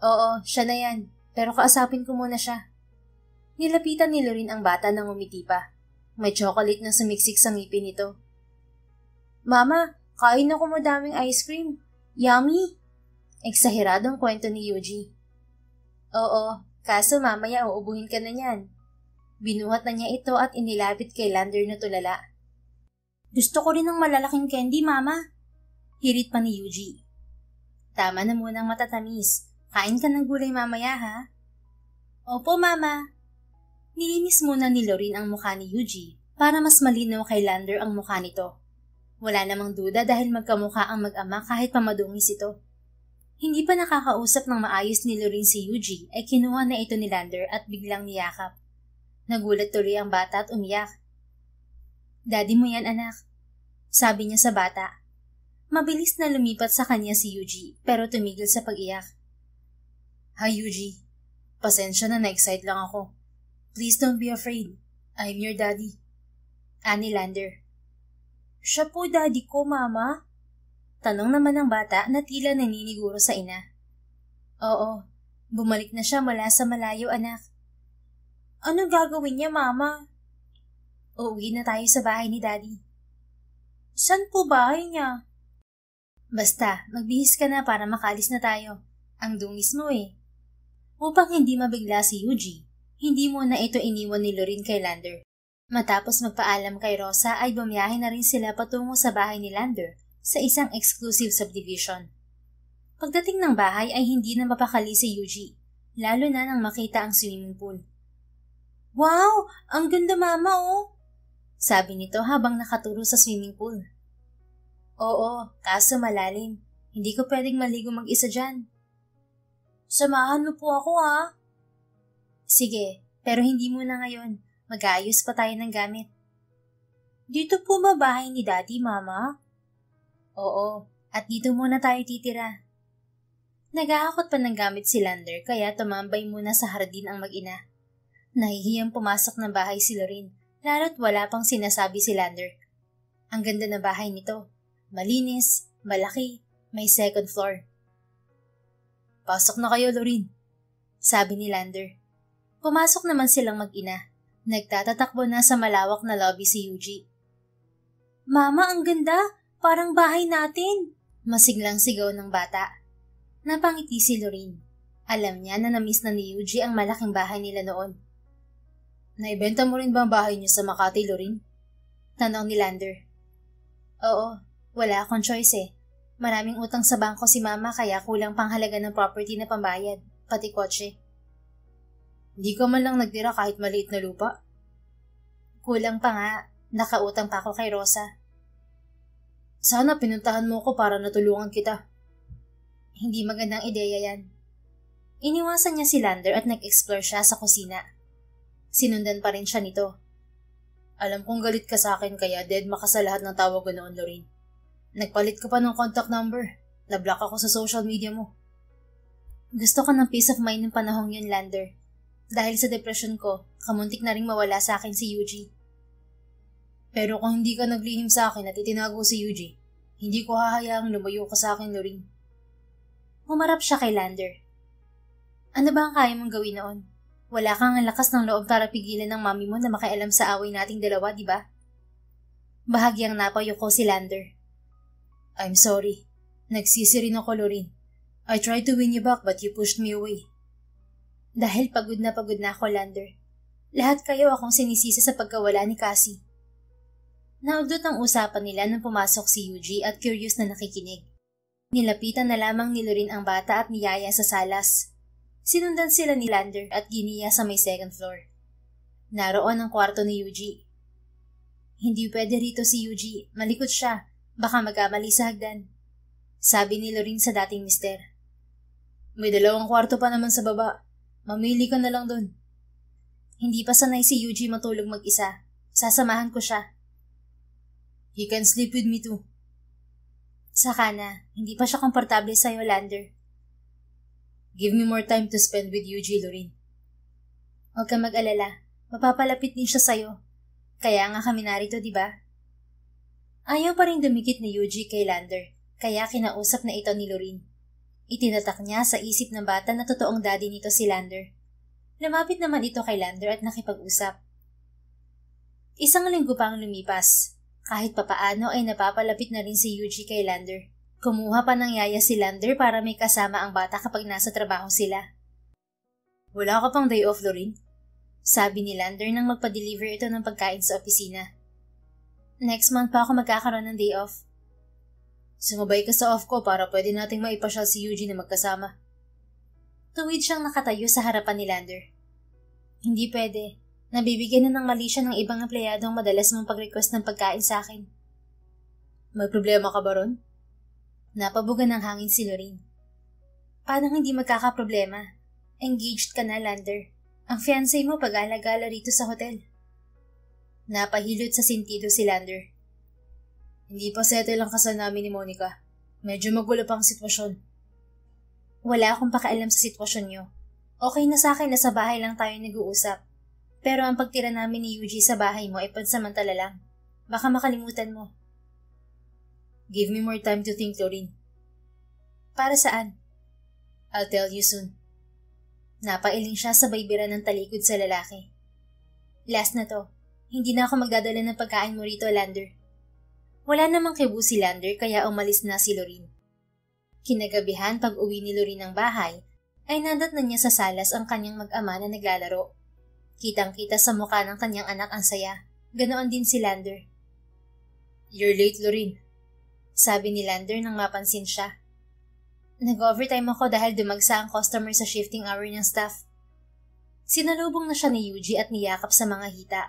Oo, siya na yan, pero kaasapin ko muna siya. Nilapitan ni Lorene ang bata nang umiti pa. May chocolate na sumiksik sa ngipin nito. Mama, kain ako madaming ice cream. Yummy! Eksaheradong kwento ni Yuji. Oo, kaso mamaya uubuhin ka na niyan. Binuhat na niya ito at inilapit kay Lander na tulala. Gusto ko rin ng malalaking candy, Mama. Hirit pa ni Yuji. Tama na munang matatamis. Kain ka ng gulay mamaya, ha? Opo, Mama. Nilinis muna ni Lorene ang mukha ni Yuji para mas malinaw kay Lander ang mukha nito. Wala namang duda dahil magkamukha ang mag-ama kahit pamadungis ito. Hindi pa nakakausap ng maayos ni Lorene si Yuji ay kinuha na ito ni Lander at biglang niyakap. Nagulat tuloy ang bata at umiyak. Daddy mo yan, anak, sabi niya sa bata. Mabilis na lumipat sa kanya si Yuji pero tumigil sa pag-iyak. Hi Yuji, pasensya na na-excite lang ako. Please don't be afraid. I'm your daddy. Ani Lander. Siya po daddy ko, Mama? Tanong naman ng bata na tila naniniguro sa ina. Oo, bumalik na siya mula sa malayo, anak. Ano gagawin niya, Mama? Uuwi na tayo sa bahay ni Daddy. Saan po bahay niya? Basta, magbihis ka na para makalis na tayo. Ang dungis mo eh. Upang hindi mabigla si Yuji, hindi muna ito iniwan ni Lorene kay Lander. Matapos magpaalam kay Rosa ay bumiyahe na rin sila patungo sa bahay ni Lander sa isang exclusive subdivision. Pagdating ng bahay ay hindi na mapakali si Yuji, lalo na nang makita ang swimming pool. Wow! Ang ganda, Mama, oh! Sabi nito habang nakaturo sa swimming pool. Oo, kaso malalim. Hindi ko pwedeng maligo mag-isa dyan. Samahan mo po ako, ha? Sige, pero hindi muna ngayon. Mag-aayos pa tayo ng gamit. Dito po ba bahay ni Daddy, Mama? Oo, at dito muna tayo titira. Nag-aakot pa ng gamit si Lander kaya tumambay muna sa hardin ang mag-ina. Nahihiyang pumasok ng bahay si Lorraine, lalo't wala pang sinasabi si Lander. Ang ganda ng bahay nito. Malinis, malaki, may second floor. Pasok na kayo, Lorraine, sabi ni Lander. Pumasok naman silang mag-ina. Nagtatatakbo na sa malawak na lobby si Yuji. Mama, ang ganda! Parang bahay natin! Masiglang sigaw ng bata. Napangiti si Lorraine. Alam niya na namiss na ni Yuji ang malaking bahay nila noon. Naibenta mo rin ba ang bahay niyo sa Makati, Lorraine? Tanong ni Lander. Oo, wala akong choice eh. Maraming utang sa bangko si Mama kaya kulang pang halaga ng property na pambayad, pati kotse. Hindi ka man lang nagtira kahit maliit na lupa? Kulang pa nga, nakautang pa ako kay Rosa. Sana pinuntahan mo ko para natulungan kita. Hindi magandang ideya yan. Iniwasan niya si Lander at nag-explore siya sa kusina. Sinundan pa rin siya nito. Alam kong galit ka sa akin kaya deadma ka sa lahat ng tawag ko noon, Lorraine. Nagpalit ka pa ng contact number. Nablock ako sa social media mo. Gusto ko ng peace of mind ng panahong yun, Lander. Dahil sa depression ko, kamuntik na ring mawala sa akin si Yuji. Pero kung hindi ka naglihim sa akin at itinago si Yuji, hindi ko hahayaang lumayo ka sa akin, Lorraine. Humarap siya kay Lander. Ano ba ang kaya mong gawin noon? Wala kang ang lakas ng loob para pigilan ng mami mo na makialam sa away nating dalawa, di ba? Bahagyang napayo ko si Lander. I'm sorry. Nagsisi rin ako, Lorraine. I tried to win you back but you pushed me away. Dahil pagod na ako, Lander. Lahat kayo akong sinisisi sa pagkawala ni Cassie. Naudot ang usapan nila nang pumasok si Yuji at curious na nakikinig. Nilapitan na lamang ni Lorraine ang bata at niyaya sa salas. Sinundan sila ni Lander at giniya sa may second floor. Naroon ang kwarto ni Yuji. Hindi pwede rito si Yuji, malikot siya, baka magkamali sa hagdan. Sabi ni Lorraine sa dating mister. May 2 kwarto pa naman sa baba. Mamili ka na lang dun. Hindi pa sanay si Yuji matulog mag-isa. Sasamahan ko siya. He can sleep with me too. Saka na, hindi pa siya komportable sa'yo, Lander. Give me more time to spend with Yuji, Lorraine. Huwag ka mag-alala. Mapapalapit din siya sa'yo. Kaya nga kami narito, di ba? Ayaw pa rin dumikit ni Yuji kay Lander, kaya kinausap na ito ni Lorraine. Itinatak niya sa isip ng bata na totoong daddy nito si Lander. Lumapit naman ito kay Lander at nakipag-usap. 1 linggo pa ang lumipas. Kahit papaano ay napapalapit na rin si Yuji kay Lander. Kumuha pa ng yaya si Lander para may kasama ang bata kapag nasa trabaho sila. Wala ka pang day off, Lorraine? Sabi ni Lander nang magpa-deliver ito ng pagkain sa opisina. Next month pa ako magkakaroon ng day off. Sumabay ka sa off ko para pwede nating maipasyal si Yuji na magkasama. Tuwid siyang nakatayo sa harapan ni Lander. Hindi pwede. Nabibigyan na ng mali siya ng ibang empleyado ang madalas mong pag-request ng pagkain sa akin. May problema ka ba ron? Napabugan ng hangin si Lorraine. Paano hindi magkakaproblema? Engaged ka na, Lander. Ang fiancé mo pag-alagala rito sa hotel. Napahilot sa sentido si Lander. Hindi pa settle ang kasal namin ni Monica. Medyo magulo pang sitwasyon. Wala akong pakialam sa sitwasyon niyo. Okay na sa akin na sa bahay lang tayo nag-uusap. Pero ang pagtira namin ni Yuji sa bahay mo ay pansamantala lang. Baka makalimutan mo. Give me more time to think, Lorraine. Para saan? I'll tell you soon. Napailing siya sa baybira ng talikod sa lalaki. Last na to. Hindi na ako magdadala ng pagkain mo rito, Lander. Wala namang kibo si Lander kaya umalis na si Lorraine. Kinagabihan pag uwi ni Lorraine ng bahay, ay nadatnan niya sa salas ang kanyang mag-ama na naglalaro. Kitang-kita sa mukha ng kanyang anak ang saya. Ganoon din si Lander. You're late, Lorraine. Sabi ni Lander nang mapansin siya. Nag-overtime ako dahil dumagsa ang customer sa shifting hour ng staff. Sinalubong na siya ni Yuji at niyakap sa mga hita.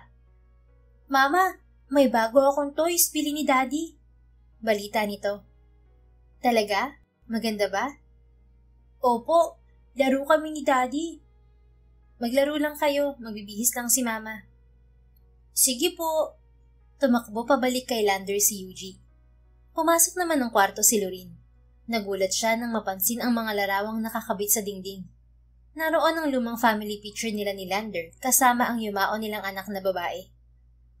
Mama, may bago akong toys, bili ni Daddy. Balita nito. Talaga? Maganda ba? Opo, laro kami ni Daddy. Maglaro lang kayo, magbibihis lang si Mama. Sige po. Tumakbo pabalik kay Lander si Yuji. Pumasok naman ng kwarto si Lorraine. Nagulat siya nang mapansin ang mga larawang nakakabit sa dingding. Naroon ang lumang family picture nila ni Lander kasama ang yumao nilang anak na babae.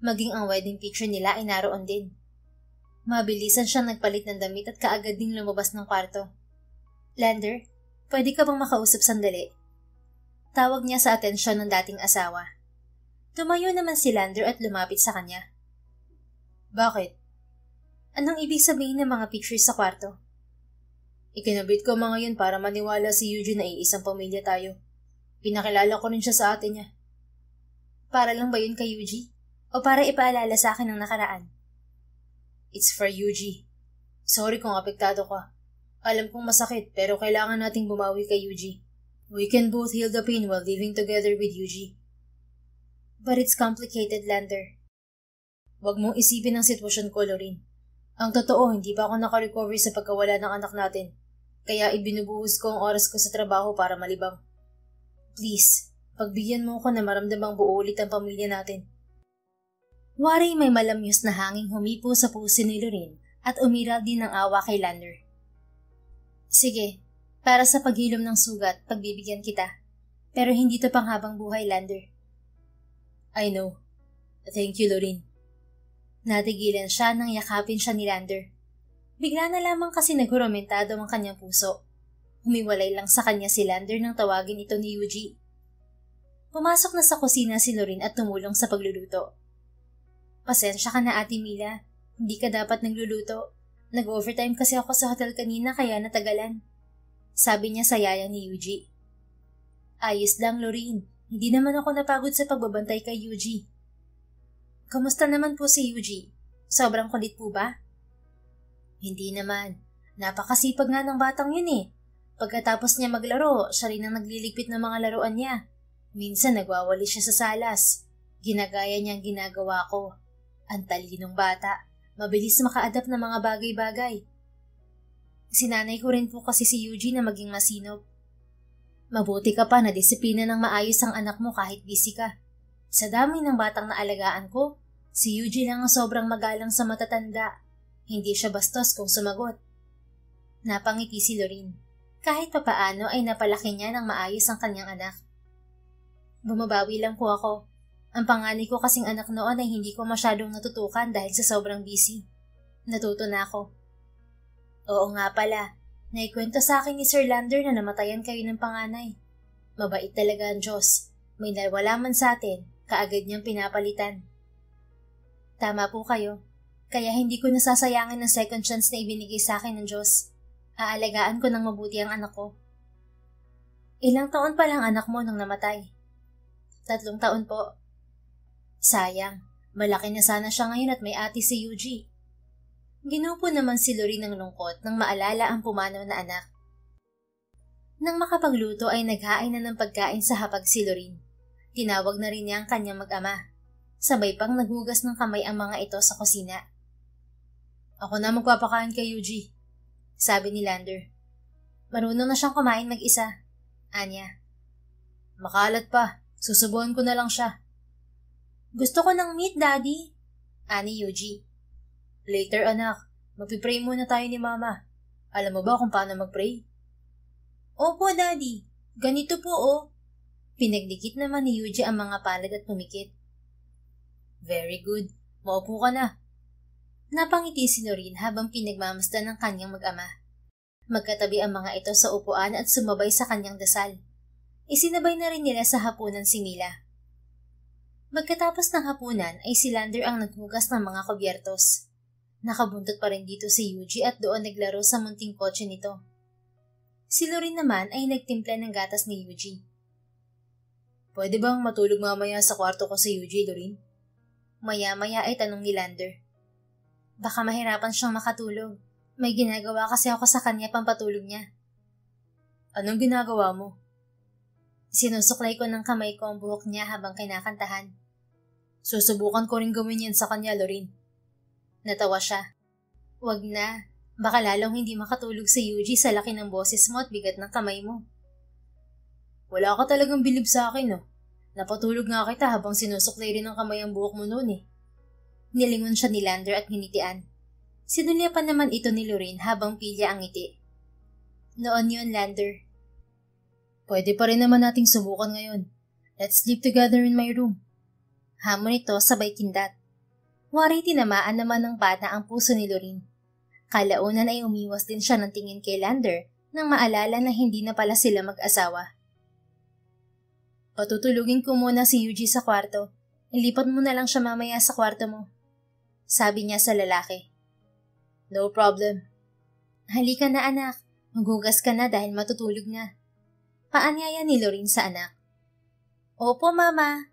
Maging ang wedding picture nila ay naroon din. Mabilisan siyang nagpalit ng damit at kaagad ding lumabas ng kwarto. Lander, pwede ka bang makausap sandali? Tawag niya sa atensyon ng dating asawa. Tumayo naman si Lander at lumapit sa kanya. Bakit? Anong ibig sabihin ng mga pictures sa kwarto? Ikinabit ko mga yun para maniwala si Yuji na iisang pamilya tayo. Pinakilala ko rin siya sa ate niya. Para lang ba yun kay Yuji? O para ipaalala sa akin ang nakaraan? It's for Yuji. Sorry kung apektado ka. Alam kong masakit pero kailangan nating bumawi kay Yuji. We can both heal the pain while living together with Yuji. But it's complicated, Lander. Huwag mong isipin ang sitwasyon ko, Lorraine. Ang totoo, hindi pa ako nakarecover sa pagkawala ng anak natin. Kaya ibinubuhos ko ang oras ko sa trabaho para malibang. Please, pagbigyan mo ko na maramdamang buo ulit ang pamilya natin. Waray may malamyos na hanging humipo sa puso ni Lorraine at umiral din ng awa kay Lander. Sige, para sa paghilom ng sugat, pagbibigyan kita. Pero hindi to panghabang buhay, Lander. I know. Thank you, Lorraine. Natigilan siya nang yakapin siya ni Lander. Bigla na lamang kasi naghurumentado ang kanyang puso. Humiwalay lang sa kanya si Lander nang tawagin ito ni Yuji. Pumasok na sa kusina si Lorraine at tumulong sa pagluluto. Pasensya ka na, Ate Mila. Hindi ka dapat nagluluto. Nag-overtime kasi ako sa hotel kanina kaya natagalan. Sabi niya sa yaya ni Yuji. Ayos lang, Lorraine. Hindi naman ako napagod sa pagbabantay kay Yuji. Kamusta naman po si Yuji? Sobrang kulit po ba? Hindi naman. Napakasipag nga ng batang yun eh. Pagkatapos niya maglaro, siya rin ang nagliligpit ng mga laruan niya. Minsan nagwawali siya sa salas. Ginagaya niya ang ginagawa ko. Ang talinong bata. Mabilis maka-adapt ng mga bagay-bagay. Sinanay ko rin po kasi si Yuji na maging masinop. Mabuti ka pa na disiplina ng maayos ang anak mo kahit busy ka. Sa dami ng batang naalagaan ko, si Yuji lang ang sobrang magalang sa matatanda. Hindi siya bastos kung sumagot. Napangiti si Lorraine. Kahit papaano ay napalaki niya ng maayos ang kanyang anak. Bumabawi lang po ako. Ang panganay ko kasing anak noon ay hindi ko masyadong natutukan dahil sa sobrang busy. Natuto na ako. Oo nga pala. Naikwento sa akin ni Sir Lander na namatayan kayo ng panganay. Mabait talaga ang Diyos. May nawala man sa atin, kaagad niyang pinapalitan. Tama po kayo. Kaya hindi ko nasasayangin ang second chance na ibinigay sa akin ng Diyos. Aalagaan ko ng mabuti ang anak ko. Ilang taon pa lang anak mo nang namatay? 3 taon po. Sayang, malaki na sana siya ngayon at may ate si Yuji. Ginupo naman si Lorraine ng lungkot nang maalala ang pumanaw na anak. Nang makapagluto ay naghain na ng pagkain sa hapag si Lorraine. Tinawag na rin niya ang kanyang mag-ama. Sabay pang naghugas ng kamay ang mga ito sa kusina. Ako na magpapakain kay Yuji, sabi ni Lander. Marunong na siyang kumain mag-isa. Anya. Makalat pa, susubuan ko na lang siya. Gusto ko ng meat, Daddy, ani Yuji. Later anak, magpipray muna tayo ni Mama. Alam mo ba kung paano magpray? Opo, Daddy. Ganito po oh. Pinagdikit naman ni Yuji ang mga palad at pumikit. Very good. Maupo ka na. Napangiti si Lorraine habang pinagmamasdan ng kanyang mag-ama. Magkatabi ang mga ito sa upuan at sumabay sa kanyang dasal. Isinabay na rin nila sa hapunan si Mila. Magkatapos ng hapunan ay si Lander ang naghugas ng mga kubyertos. Nakabuntot pa rin dito si Yuji at doon naglaro sa munting kotse nito. Si Lorraine naman ay nagtimpla ng gatas ni Yuji. Pwede bang matulog mamaya sa kwarto ko si Yuji, Lorraine? Maya-maya ay tanong ni Lander. Baka mahirapan siyang makatulog. May ginagawa kasi ako sa kanya pampatulog niya. Anong ginagawa mo? Sinusuklay ko ng kamay ko ang buhok niya habang kinakantahan. Susubukan ko rin gawin yan sa kanya, Lorraine. Natawa siya. Wag na. Baka lalong hindi makatulog si Yuji sa laki ng boses mo at bigat ng kamay mo. Wala ka talagang bilib sa akin, no? Napatulog nga kita habang sinusuklay rin ng kamay ang buhok mo noon eh. Nilingon siya ni Lander at nginitian. Sinulya pa naman ito ni Lorraine habang pilya ang ngiti. Noon yun, Lander. Pwede pa rin naman nating subukan ngayon. Let's sleep together in my room. Hamon ito sabay kindat. Wari tinamaan naman ng bata ang puso ni Lorraine. Kalaunan ay umiwas din siya ng tingin kay Lander nang maalala na hindi na pala sila mag-asawa. Patutulugin ko muna si Yuji sa kwarto. Ilipat mo na lang siya mamaya sa kwarto mo. Sabi niya sa lalaki. No problem. Halika na anak. Maghugas ka na dahil matutulog na. Paanyaya ni Lorraine sa anak. Opo, mama.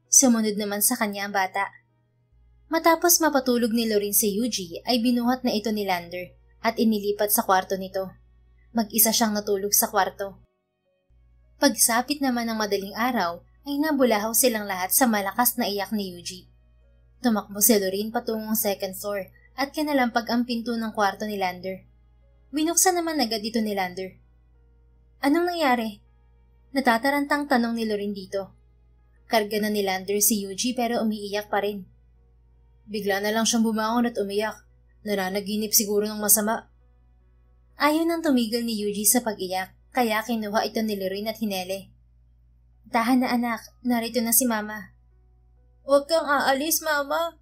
Sumunod naman sa kanya ang bata. Matapos mapatulog ni Lorraine si Yuji ay binuhat na ito ni Lander at inilipat sa kwarto nito. Mag-isa siyang natulog sa kwarto. Pagsapit naman ng madaling araw ay nabulahaw silang lahat sa malakas na iyak ni Yuji. Tumakbo si Lorraine patungong second floor at kinalampag ang pinto ng kwarto ni Lander. Binuksan naman agad dito ni Lander. Anong nangyari? Natatarantang tanong ni Lorraine dito. Karga na ni Lander si Yuji pero umiiyak pa rin. Bigla na lang siyang bumangon at umiyak. Nananaginip siguro ng masama. Ayaw nang tumigil ni Yuji sa pag-iyak, kaya kinuha ito ni Lorraine at hinele. Tahan na anak, narito na si mama. Huwag kang aalis, mama.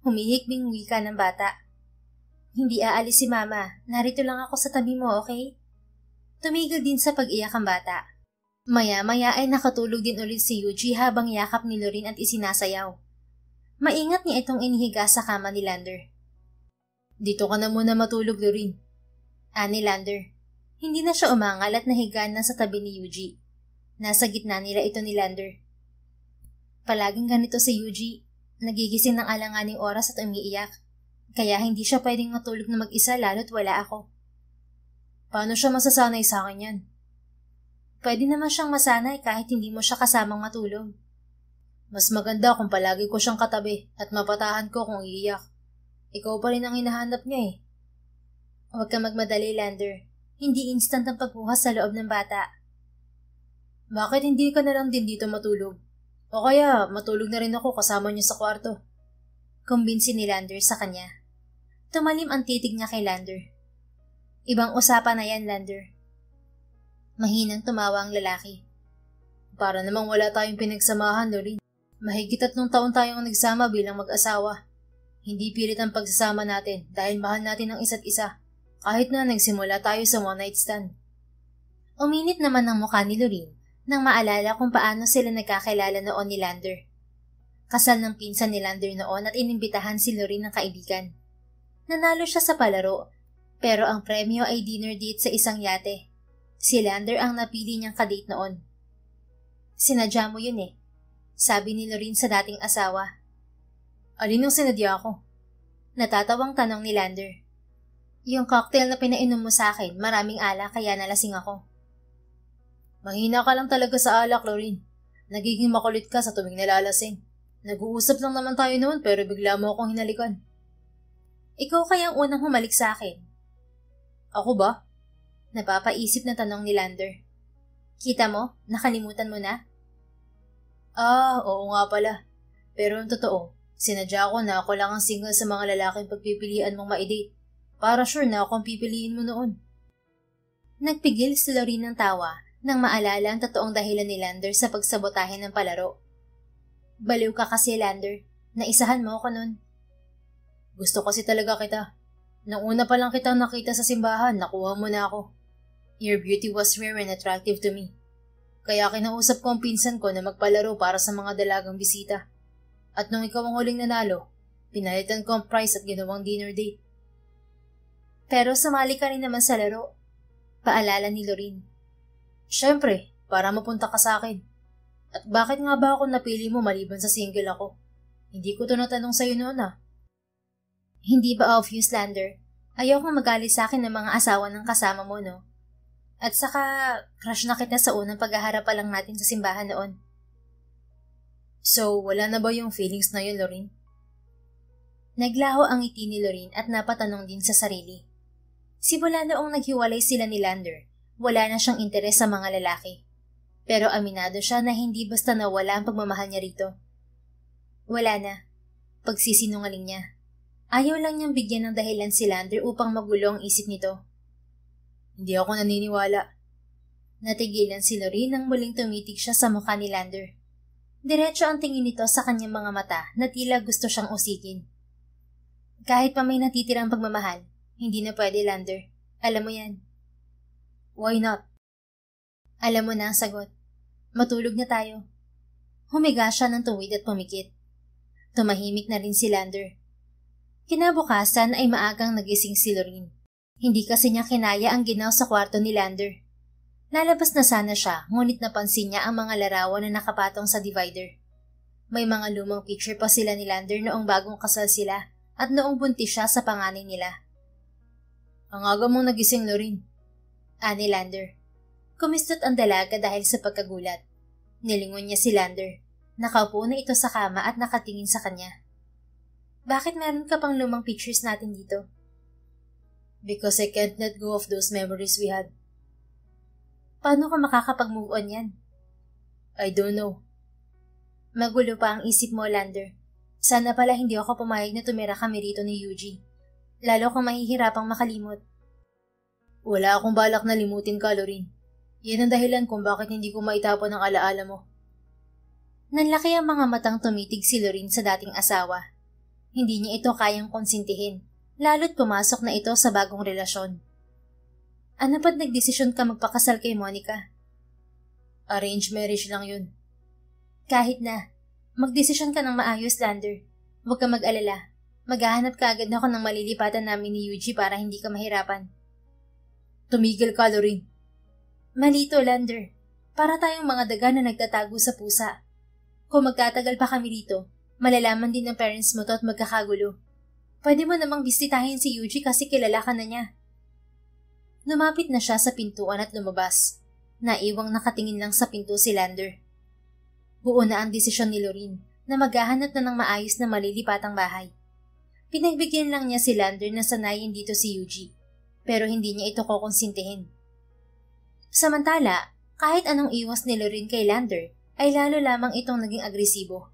Humihikbing wika ng bata. Hindi aalis si mama, narito lang ako sa tabi mo, okay? Tumigil din sa pag-iyak ang bata. Maya-maya ay nakatulog din ulit si Yuji habang yakap ni Lorraine at isinasayaw. Maingat niya itong inihiga sa kama ni Lander. Dito ka na muna matulog, Lorraine. Ani Lander. Hindi na siya umangal at nahiga na sa tabi ni Yuji. Nasa gitna nila ito ni Lander. Palaging ganito si Yuji. Nagigising ng alanganing oras at umiiyak. Kaya hindi siya pwedeng matulog na mag-isa lalo't wala ako. Paano siya masasanay sa akin yan? Pwede naman siyang masanay kahit hindi mo siya kasamang matulog. Mas maganda kung palagi ko siyang katabi at mapatahan ko kung iiyak. Ikaw pa rin ang hinahanap niya eh. Huwag ka magmadali, Lander. Hindi instant ang pagbuhas sa loob ng bata. Bakit hindi ka na lang din dito matulog? O kaya matulog na rin ako kasama niya sa kwarto. Kumbinsi ni Lander sa kanya. Tumalim ang titig niya kay Lander. Ibang usapan na yan, Lander. Mahinang tumawa ang lalaki. Para namang wala tayong pinagsamahan, Lorraine. Mahigit 3 taon tayong nagsama bilang mag-asawa. Hindi pilit ang pagsasama natin dahil mahal natin ang isa't isa. Kahit na nagsimula tayo sa one-night stand. Uminit naman ang mukha ni Lorraine nang maalala kung paano sila nagkakilala noon ni Lander. Kasal ng pinsan ni Lander noon at inimbitahan si Lorraine ng kaibigan. Nanalo siya sa palaro, pero ang premyo ay dinner date sa isang yate. Si Lander ang napili niyang kadate noon. Sinadya mo yun eh, sabi ni Lorraine sa dating asawa. Alin ang sinadya ko? Natatawang tanong ni Lander. Yung cocktail na pinainom mo sa akin, maraming alak kaya nalasing ako. Mahina ka lang talaga sa alak, Lorraine. Nagiging makulit ka sa tuwing nalalasing. Nag-uusap lang naman tayo noon pero bigla mo akong hinalikan. Ikaw kaya ang unang humalik sa akin. Ako ba? Napapaisip na tanong ni Lander. Kita mo? Nakalimutan mo na? Oo nga pala. Pero ang totoo, sinadya ko na ako lang ang single sa mga lalaking pagpipilian mong ma-date. Para sure na ako ang pipiliin mo noon. Nagpigil si Lorraine ng tawa nang maalala ang totoong dahilan ni Lander sa pagsabotahe ng palaro. Baliw ka kasi, Lander. Naisahan mo ako nun. Gusto kasi talaga kita. Nang una pa lang kitang nakita sa simbahan, nakuha mo na ako. Your beauty was rare and attractive to me. Kaya kinausap ko ang pinsan ko na magpalaro para sa mga dalagang bisita. At nung ikaw ang huling nanalo, pinalitan ko ang prize at ginawang dinner date. Pero sumali ka rin naman sa laro. Paalala ni Lorraine. Siyempre, para mapunta ka sa akin. At bakit nga ba ako napili mo maliban sa single ako? Hindi ko to natanong sa'yo noon ah. Hindi ba obvious, Lander? Ayaw kong magalit sa akin ng mga asawa ng kasama mo, no? At saka, crush na kita sa unang paghaharap pa lang natin sa simbahan noon. So, wala na ba yung feelings na yun, Lorraine? Naglaho ang ngiti ni Lorraine at napatanong din sa sarili. Simula noong naghiwalay sila ni Lander, wala na siyang interes sa mga lalaki. Pero aminado siya na hindi basta nawala ang pagmamahal niya rito. Wala na. Pagsisinungaling niya. Ayaw lang niyang bigyan ng dahilan si Lander upang magulo ang isip nito. Hindi ako naniniwala. Natigilan si Lorraine nang muling tumitig siya sa mukha ni Lander. Diretso ang tingin nito sa kanyang mga mata na tila gusto siyang usikin. Kahit pa may natitirang pagmamahal, hindi na pwede, Lander. Alam mo yan. Why not? Alam mo na ang sagot. Matulog na tayo. Humiga siya ng tuwid at pumikit. Tumahimik na rin si Lander. Kinabukasan ay maagang nagising si Lorraine. Hindi kasi niya kinaya ang ginaw sa kwarto ni Lander. Lalabas na sana siya, ngunit napansin niya ang mga larawan na nakapatong sa divider. May mga lumang picture pa sila ni Lander noong bagong kasal sila at noong buntis siya sa panganay nila. Ang aga mong nagising, Lorraine. Ani Lander. Kumistot ang dalaga dahil sa pagkagulat. Nilingon niya si Lander. Nakaupo na ito sa kama at nakatingin sa kanya. Bakit meron ka pang lumang pictures natin dito? Because I can't let go of those memories we had. Paano ka makakapag-move on yan? I don't know. Magulo pa ang isip mo, Lander. Sana pala hindi ako pumayag na tumira kami rito ni Yuji. Lalo kang mahihirapang makalimot. Wala akong balak na limutin ka, Lorraine. Yan ang dahilan kung bakit hindi ko maitapon ang alaala mo. Nanlaki ang mga matang tumitig si Lorraine sa dating asawa. Hindi niya ito kayang konsintihin, lalo't pumasok na ito sa bagong relasyon. Ano ba't nagdesisyon ka magpakasal kay Monica? Arranged marriage lang yun. Kahit na, magdesisyon ka ng maayos, Lander. Huwag ka mag-alala. Maghahanap ka agad ako ng malilipatan namin ni Yuji para hindi ka mahirapan. Tumigil ka, Lorraine. Malito, Lander. Para tayong mga daga na nagtatago sa pusa. Kung magtatagal pa kami rito, malalaman din ng parents mo to at magkakagulo. Pwede mo namang bisitahin si Yuji kasi kilala ka na niya. Lumapit na siya sa pintuan at lumabas. Naiwang nakatingin lang sa pinto si Lander. Buo na ang desisyon ni Lorraine na maghahanap na ng maayos na malilipatang bahay. Pinagbigyan lang niya si Lander na sanayin dito si Yuji, pero hindi niya ito kukonsintihin. Samantala, kahit anong iwas ni Lorraine kay Lander, ay lalo lamang itong naging agresibo.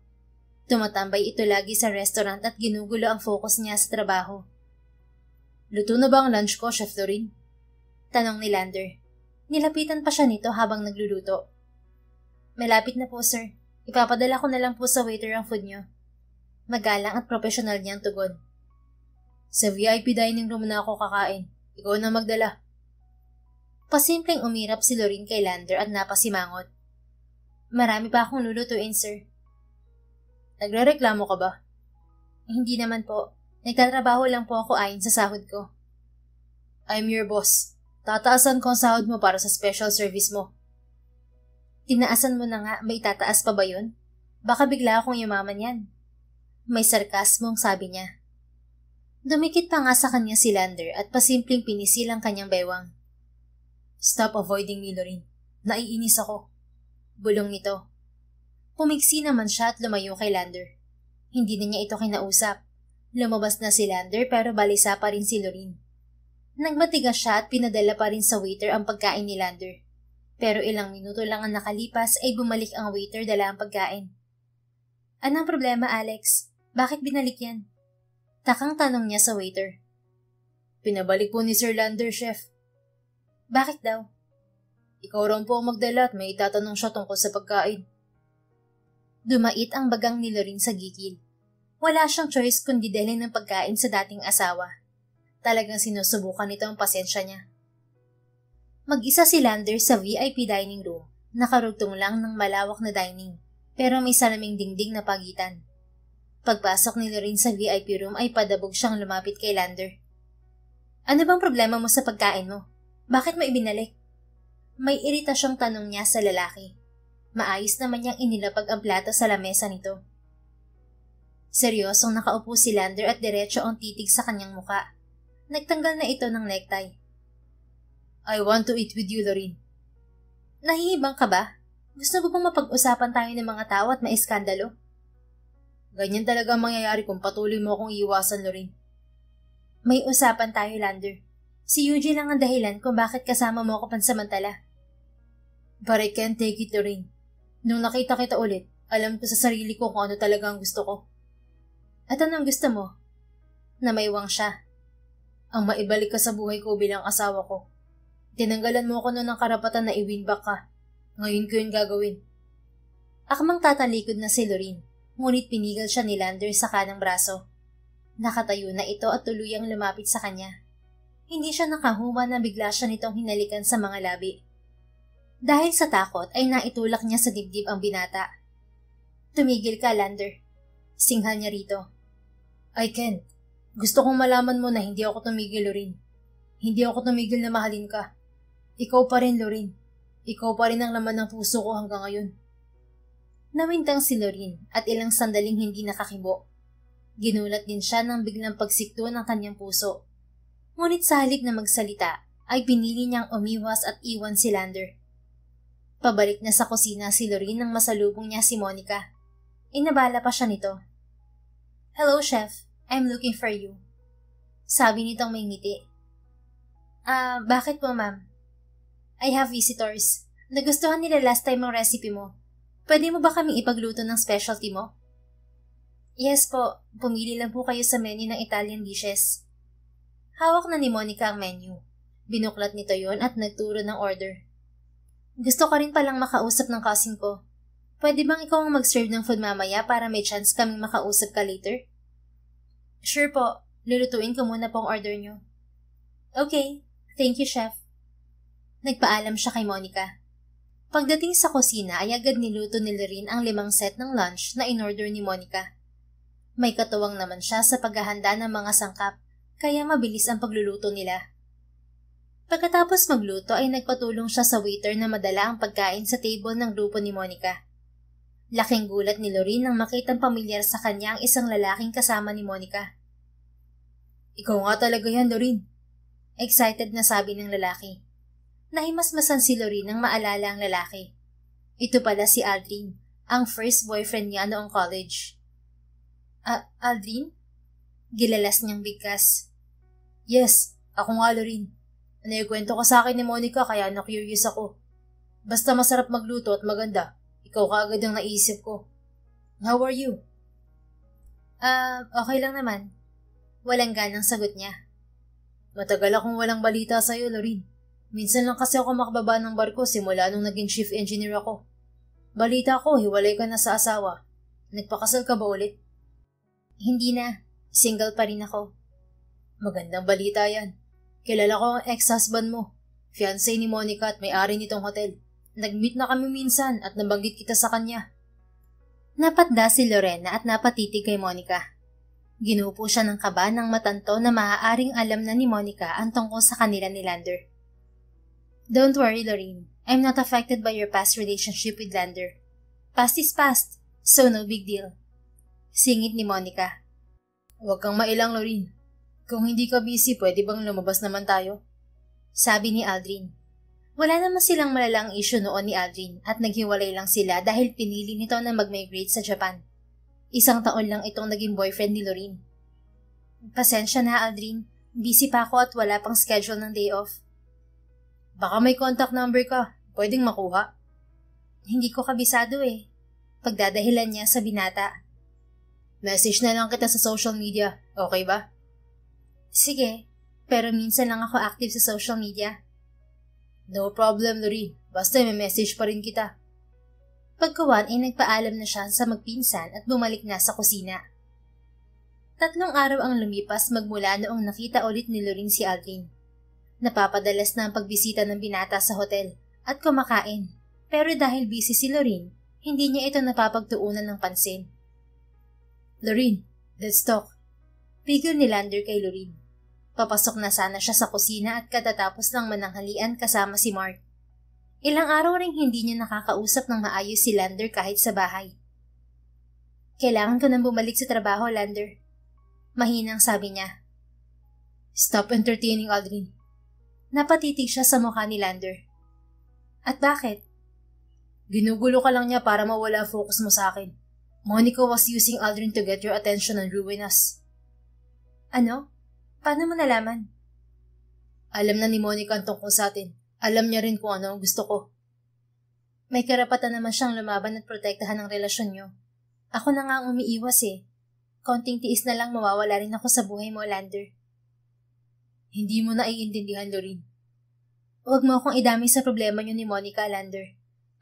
Tumatambay ito lagi sa restaurant at ginugulo ang focus niya sa trabaho. Luto na ba ang lunch ko, Chef Lorraine? Tanong ni Lander. Nilapitan pa siya nito habang nagluluto. Malapit na po, sir. Ipapadala ko na lang po sa waiter ang food niyo. Magalang at profesional niyang tugon. Sa VIP dining room na ako kakain. Ikaw na magdala. Pasimpleng umirap si Lorraine kay Lander at napasimangot. Marami pa akong lulutuin, sir. Nagrereklamo ka ba? Hindi naman po. Nagtatrabaho lang po ako ayon sa sahod ko. I'm your boss. Tataasan ko ang sahod mo para sa special service mo. Tinaasan mo na nga, may tataas pa ba yun? Baka bigla akong yumaman yan. May sarkasmong sabi niya. Dumikit pa nga sa kanya si Lander at pasimpleng pinisil ang kanyang bewang. Stop avoiding me, Lorraine. Naiinis ako. Bulong nito. Pumigsi naman siya at lumayo kay Lander. Hindi na niya ito kinausap. Lumabas na si Lander pero balisa pa rin si Lorraine. Nagmatigas siya at pinadala pa rin sa waiter ang pagkain ni Lander. Pero ilang minuto lang ang nakalipas ay bumalik ang waiter dala ang pagkain. Anong problema, Alex? Bakit binalik yan? Takang tanong niya sa waiter. Pinabalik po ni Sir Lander, Chef. Bakit daw? Ikaw raw po ang magdala at may itatanong siya tungkol sa pagkain. Dumait ang bagang ni Lorraine sa gigil. Wala siyang choice kundi dalhin ng pagkain sa dating asawa. Talagang sinusubukan nito ang pasensya niya. Mag-isa si Lander sa VIP dining room, nakarugtong lang ng malawak na dining, pero may salaming dingding na pagitan. Pagpasok ni Lorraine sa VIP room ay padabog siyang lumapit kay Lander. Ano bang problema mo sa pagkain mo? Bakit mo ibinalik? May iritasyong tanong niya sa lalaki. Maayos naman niyang inilapag ang plato sa lamesa nito. Seryosong nakaupo si Lander at diretso ang titig sa kanyang muka. Nagtanggal na ito ng necktie. I want to eat with you, Lorraine. Nahihibang ka ba? Gusto mo bang mapag-usapan tayo ng mga tao at maiskandalo? Ganyan talaga ang mangyayari kung patuloy mo akong iwasan, Lorraine. May usapan tayo, Lander. Si Yuji lang ang dahilan kung bakit kasama mo ako pansamantala. But I can't take it, Lorraine. Nung nakita kita ulit, alam ko sa sarili ko kung ano talaga ang gusto ko. At anong gusto mo? Namaiwang siya. Ang maibalik ka sa buhay ko bilang asawa ko. Tinanggalan mo ako noon ng karapatan na i-win back ka. Ngayon ko yun gagawin. Akmang tatalikod na si Lorene, ngunit pinigil siya ni Lander sa kanang braso. Nakatayo na ito at tuluyang lumapit sa kanya. Hindi siya nakahuma na bigla siya nitong hinalikan sa mga labi. Dahil sa takot ay naitulak niya sa dibdib ang binata. Tumigil ka, Lander. Singhal niya rito. I can't. Gusto kong malaman mo na hindi ako tumigil, Lorene. Hindi ako tumigil na mahalin ka. Ikaw pa rin, Lorene. Ikaw pa rin ang laman ng puso ko hanggang ngayon. Nawintang si Lorene at ilang sandaling hindi nakakibo. Ginulat din siya ng biglang pagsikto ng kanyang puso. Ngunit sa halip na magsalita, ay pinili niyang umiwas at iwan si Lander. Pabalik na sa kusina si Lorene nang masalubong niya si Monica. Inabala pa siya nito. Hello, Chef. I'm looking for you. Sabi nitong may ngiti. Bakit po, ma'am? I have visitors. Nagustuhan nila last time ang recipe mo. Pwede mo ba kaming ipagluto ng specialty mo? Yes po. Pumili lang po kayo sa menu ng Italian dishes. Hawak na ni Monica ang menu. Binuklat nito yon at nagturo ng order. Gusto ko rin palang makausap ng cousin ko. Pwede bang ikaw ang mag-serve ng food mamaya para may chance kaming makausap ka later? Sure po. Lulutuin ko muna pong order nyo. Okay. Thank you, Chef. Nagpaalam siya kay Monica. Pagdating sa kusina ay agad niluto ni Lorene ang 5 set ng lunch na in-order ni Monica. May katuwang naman siya sa paghahanda ng mga sangkap, kaya mabilis ang pagluluto nila. Pagkatapos magluto ay nagpatulong siya sa waiter na madala ang pagkain sa table ng grupo ni Monica. Laking gulat ni Lorene nang makitang pamilyar sa kanya ang isang lalaking kasama ni Monica. Ikaw nga talaga yan, Lorene. Excited na sabi ng lalaki. Nahimasmasan si Lorene nang maalala ang lalaki. Ito pala si Aldrin, ang first boyfriend niya noong college. Aldrin? Gilalas niyang bigkas. Yes, ako nga, Lorene. Naikwento ka sa akin ni Monica kaya na-curious ako. Basta masarap magluto at maganda, ikaw kaagad ang naisip ko. How are you? Okay lang naman. Walang ganang sagot niya. Matagal akong walang balita sa'yo, Lorene. Minsan lang kasi ako makababa ng barko simula nung naging chief engineer ako. Balita ko, hiwalay ka na sa asawa. Nagpakasal ka ba ulit? Hindi na. Single pa rin ako. Magandang balita yan. Kilala ko ang ex-husband mo. Fiancé ni Monica at may-ari nitong hotel. Nag-meet na kami minsan at nabanggit kita sa kanya. Napatda si Lorena at napatitig kay Monica. Ginupo siya ng kaba ng matanto na maaaring alam na ni Monica ang tungkol sa kanila ni Lander. Don't worry, Lorene. I'm not affected by your past relationship with Lander. Past is past, so no big deal. Singit ni Monica. Huwag kang mailang, Lorene. Kung hindi ka busy, pwede bang lumabas naman tayo? Sabi ni Aldrin. Wala naman silang malalang issue noon ni Aldrin at naghiwalay lang sila dahil pinili nito na mag-migrate sa Japan. 1 taon lang itong naging boyfriend ni Lorene. Pasensya na, Aldrin. Busy pa ako at wala pang schedule ng day off. Baka may contact number ka. Pwedeng makuha. Hindi ko kabisado eh. Pagdadahilan niya sa binata. Message na lang kita sa social media. Okay ba? Sige. Pero minsan lang ako active sa social media. No problem, Lorene. Basta may message pa rin kita. Pagkawan ay nagpaalam na siya sa magpinsan at bumalik na sa kusina. 3 araw ang lumipas magmula noong nakita ulit ni Lorene si Aldrin. Napapadalas na ang pagbisita ng binata sa hotel at kumakain. Pero dahil busy si Lorene, hindi niya ito napapagtuunan ng pansin. Lorene, let's talk. Pigil ni Lander kay Lorene. Papasok na sana siya sa kusina at katatapos lang mananghalian kasama si Mark. Ilang araw ring hindi niya nakakausap ng maayos si Lander kahit sa bahay. Kailangan ko nang bumalik sa trabaho, Lander. Mahinang sabi niya. Stop entertaining, Aldrin. Napatitig siya sa mukha ni Lander. At bakit? Ginugulo ka lang niya para mawala focus mo sa akin. Monica was using Aldrin to get your attention and ruin us. Ano? Paano mo nalaman? Alam na ni Monica ang tungkol sa atin. Alam niya rin kung ano ang gusto ko. May karapatan naman siyang lumaban at protektahan ang relasyon niyo. Ako na nga ang umiiwas eh. Konting tiis na lang mawawala rin ako sa buhay mo, Lander. Hindi mo naiintindihan, Lorraine. Huwag mo akong idami sa problema niyo ni Monica, Lander.